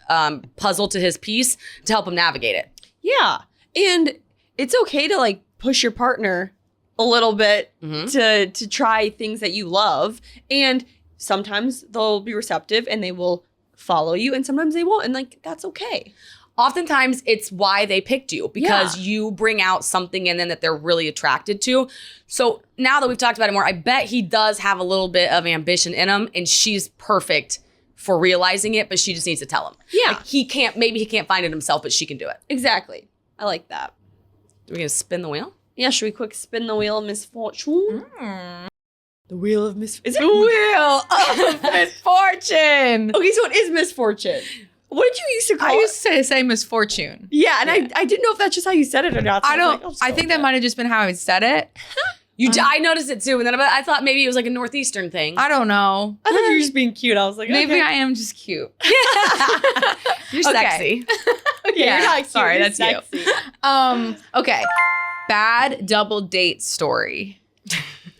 puzzle to his piece to help him navigate it. Yeah. And it's okay to like push your partner a little bit to try things that you love. And sometimes they'll be receptive and they will follow you, and sometimes they won't. And like, that's okay. Oftentimes it's why they picked you, because you bring out something in them that they're really attracted to. So now that we've talked about it more, I bet he does have a little bit of ambition in him, and she's perfect for realizing it, but she just needs to tell him. Yeah. Like maybe he can't find it himself, but she can do it. Exactly. I like that. Are we going to spin the wheel? Yeah, should we quick spin the wheel of misfortune? The wheel of misfortune. Is it Wheel of misfortune. Okay, so it is misfortune. What did you used to call I it? used to say misfortune. Yeah, and I didn't know if that's just how you said it or not. So I don't. was like, I'll just I go think with that it. might have just been how I said it. I noticed it too, and then I thought maybe it was like a Northeastern thing. I don't know. I thought you were just being cute. I was like, Maybe okay. I am just cute. You're Okay. sexy. Okay, Yeah, you're not cute. sorry, you're that's you. sexy. Okay. Bad double date story.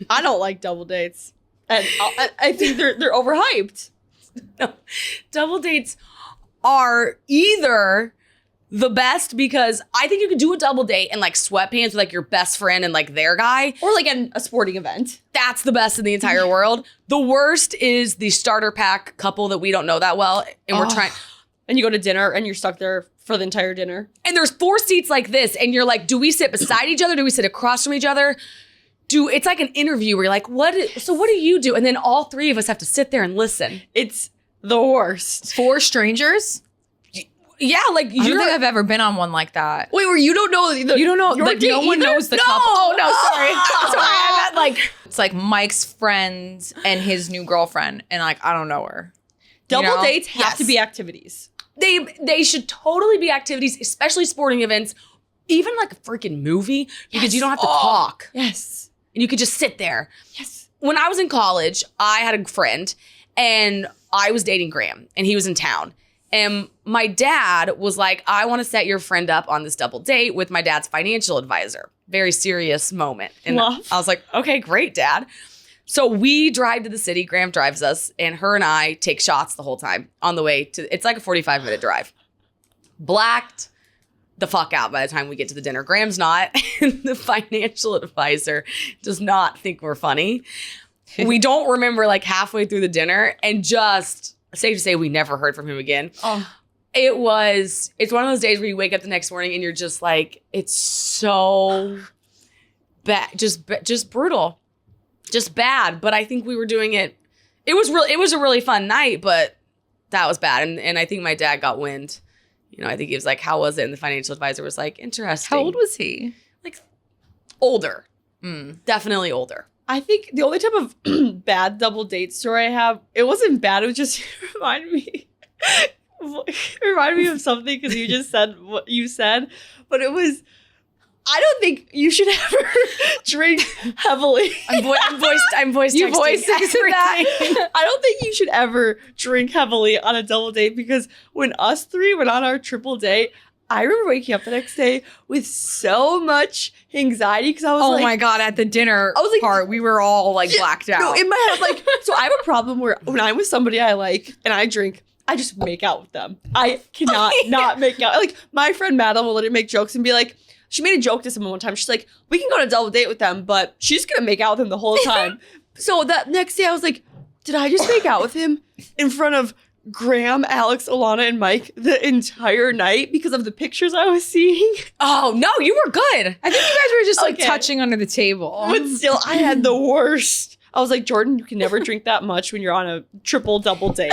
I don't like double dates, and I think they're overhyped. No. Double dates are either the best because I think you could do a double date in like sweatpants with like your best friend and like their guy. Or like a sporting event. That's the best in the entire world. The worst is the starter pack couple that we don't know that well. And we're trying. And you go to dinner and you're stuck there for the entire dinner. And there's 4 seats like this. And you're like, do we sit beside each other? Do we sit across from each other? It's like an interview where you're like, what do you do? And then all 3 of us have to sit there and listen. It's the worst. 4 strangers? Yeah, like I don't think I've ever been on one like that. Wait, where you don't know You don't know, your like date no one either? knows the No. couple. Oh, no, sorry. Sorry, I meant like It's like Mike's friend and his new girlfriend, and like I don't know her. Double You know? dates have Yes. to be activities. they should totally be activities, especially sporting events, even like a freaking movie, because you don't have to talk Yes. and you could just sit there. Yes. When I was in college, I had a friend and I was dating Graham and he was in town. And my dad was like, I want to set your friend up on this double date with my dad's financial advisor. Very serious moment. And Love. I was like, okay, great, Dad. So we drive to the city. Graham drives us, and her and I take shots the whole time on the way to. It's like a 45-minute drive. Blacked the fuck out by the time we get to the dinner. Graham's not. And the financial advisor does not think we're funny. We don't remember like halfway through the dinner, and just safe to say we never heard from him again. Oh. It's one of those days where you wake up the next morning and you're just like, it's so bad, just brutal, just bad. But I think we were doing it. It was a really fun night, but that was bad. And I think my dad got wind. You know, I think he was like, how was it? And the financial advisor was like, interesting. How old was he? Like older. Definitely older. I think the only type of bad double date story I have, it wasn't bad. It was just it reminded me of something because you just said what you said. But it was, I don't think you should ever drink heavily. I'm voice You texting voice texted that. everything. I don't think you should ever drink heavily on a double date because when us 3 went on our triple date, I remember waking up the next day with so much anxiety because I was Oh like, my god! At the dinner I was like- part, we were all like Yeah, blacked out. No, in my head, like, so I have a problem where when I'm with somebody I like and I drink, I just make out with them. I cannot not make out. Like, my friend Madeline will let it make jokes and be like, she made a joke to someone one time. She's like, we can go on a double date with them, but she's going to make out with him the whole time. So that next day I was like, did I just make out with him in front of Graham, Alex, Alana, and Mike the entire night because of the pictures I was seeing? Oh, no, you were good. I think you guys were just like Okay. touching under the table. But still, I had the worst. I was like, Jordan, you can never drink that much when you're on a triple double date.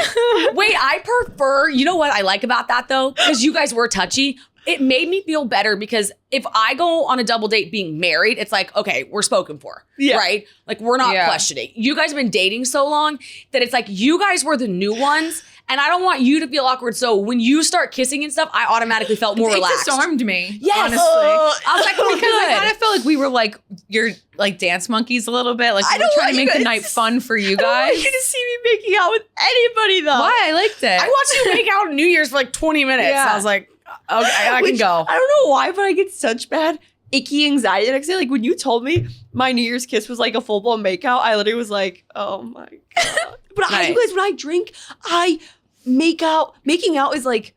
Wait, I prefer, you know what I like about that though? Because you guys were touchy. It made me feel better because if I go on a double date being married, it's like, okay, we're spoken for, Yeah. right? Like we're not Yeah. questioning. You guys have been dating so long that it's like you guys were the new ones and I don't want you to feel awkward. So when you start kissing and stuff, I automatically felt more It relaxed. disarmed me. Yes. honestly. I was like, oh, Because I good. kind of felt like we were like your like dance monkeys a little bit. Like I we were don't trying want to you make the guys- night fun for you I don't want guys. you to see me making out with anybody though. Why? I liked it. I watched you make out on New Year's for like 20 minutes. Yeah. I was like, okay, I can Which, go. I don't know why, but I get such bad icky anxiety the next day. Like when you told me my New Year's kiss was like a full blown makeout, I literally was like, oh my god. But you Nice. guys, when I drink, I make out. Making out is like,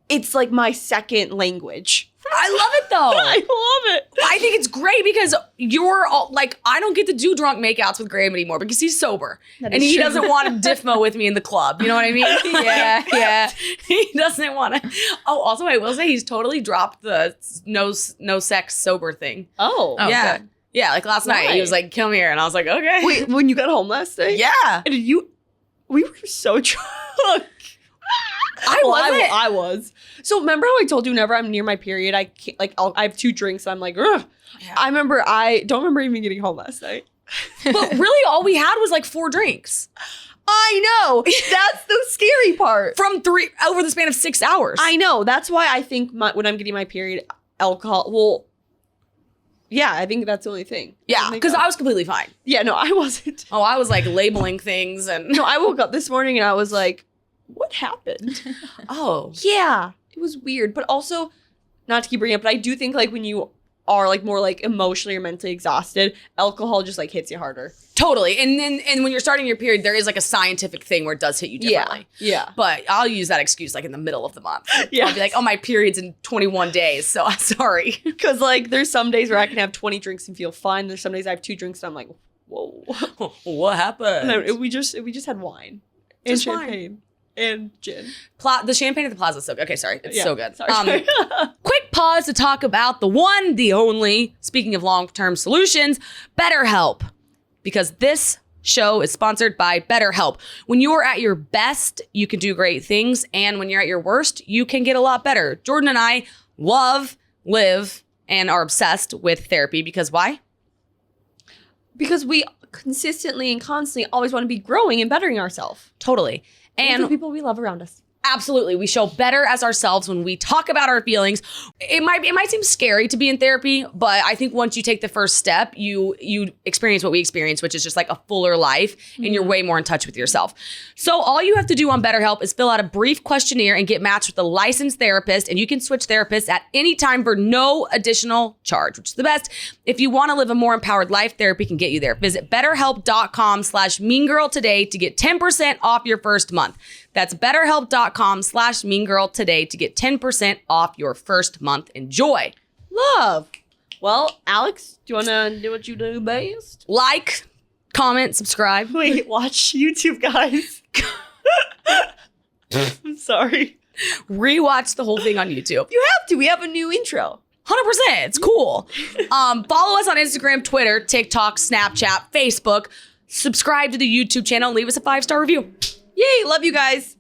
it's like my second language. I love it though. I love it. I think it's great because you're all, like, I don't get to do drunk makeouts with Graham anymore because he's sober That and is he true. doesn't want to diffmo with me in the club. You know what I mean? yeah. He doesn't want to. Oh, also, I will say he's totally dropped the no sex sober thing. Oh. Oh, yeah, good. yeah. Like last night, he was like, "Come here," and I was like, "Okay." Wait, when you got home last night? yeah. And did you? We were so drunk. I was. So remember how I told you whenever I'm near my period, I can't, like I have 2 drinks. And I'm like, ugh. Yeah. I don't remember even getting home last night. But really, all we had was like 4 drinks. I know. That's the scary part. From 3 over the span of 6 hours. I know. That's why I think when I'm getting my period, alcohol. Well, yeah, I think that's the only thing. Yeah, because I was completely fine. Yeah, no, I wasn't. Oh, I was like labeling things and. No, I woke up this morning and I was like, what happened? Oh. Yeah, it was weird. But also, not to keep bringing up, but I do think like when you are like more like emotionally or mentally exhausted, alcohol just like hits you harder. Totally. And then when you're starting your period, there is like a scientific thing where it does hit you differently. Yeah. But I'll use that excuse like in the middle of the month. Yeah. I'll be like, oh, my period's in 21 days. So I'm sorry. Because like there's some days where I can have 20 drinks and feel fine. There's some days I have 2 drinks and I'm like, whoa. What happened? And we just had wine and Just champagne and gin. The champagne at the Plaza is so good. Okay, sorry. It's so good. Sorry. Quick pause to talk about the one, the only, speaking of long-term solutions, BetterHelp. Because this show is sponsored by BetterHelp. When you are at your best, you can do great things. And when you're at your worst, you can get a lot better. Jordan and I love, live, and are obsessed with therapy. Because why? Because we consistently and constantly always want to be growing and bettering ourselves. Totally. And the people we love around us. Absolutely. We show better as ourselves when we talk about our feelings. It might seem scary to be in therapy, but I think once you take the first step, you experience what we experience, which is just like a fuller life, and you're way more in touch with yourself. So all you have to do on BetterHelp is fill out a brief questionnaire and get matched with a licensed therapist, and you can switch therapists at any time for no additional charge, which is the best. If you want to live a more empowered life, therapy can get you there. Visit BetterHelp.com/meangirl today to get 10% off your first month. That's BetterHelp.com/meangirl today to get 10% off your first month. Enjoy. Love. Well, Alex, do you want to do what you do best? Like, comment, subscribe. Wait, watch YouTube, guys. I'm sorry. Rewatch the whole thing on YouTube. You have to. We have a new intro. 100%. It's cool. Follow us on Instagram, Twitter, TikTok, Snapchat, Facebook. Subscribe to the YouTube channel. Leave us a 5-star review. Yay. Love you guys.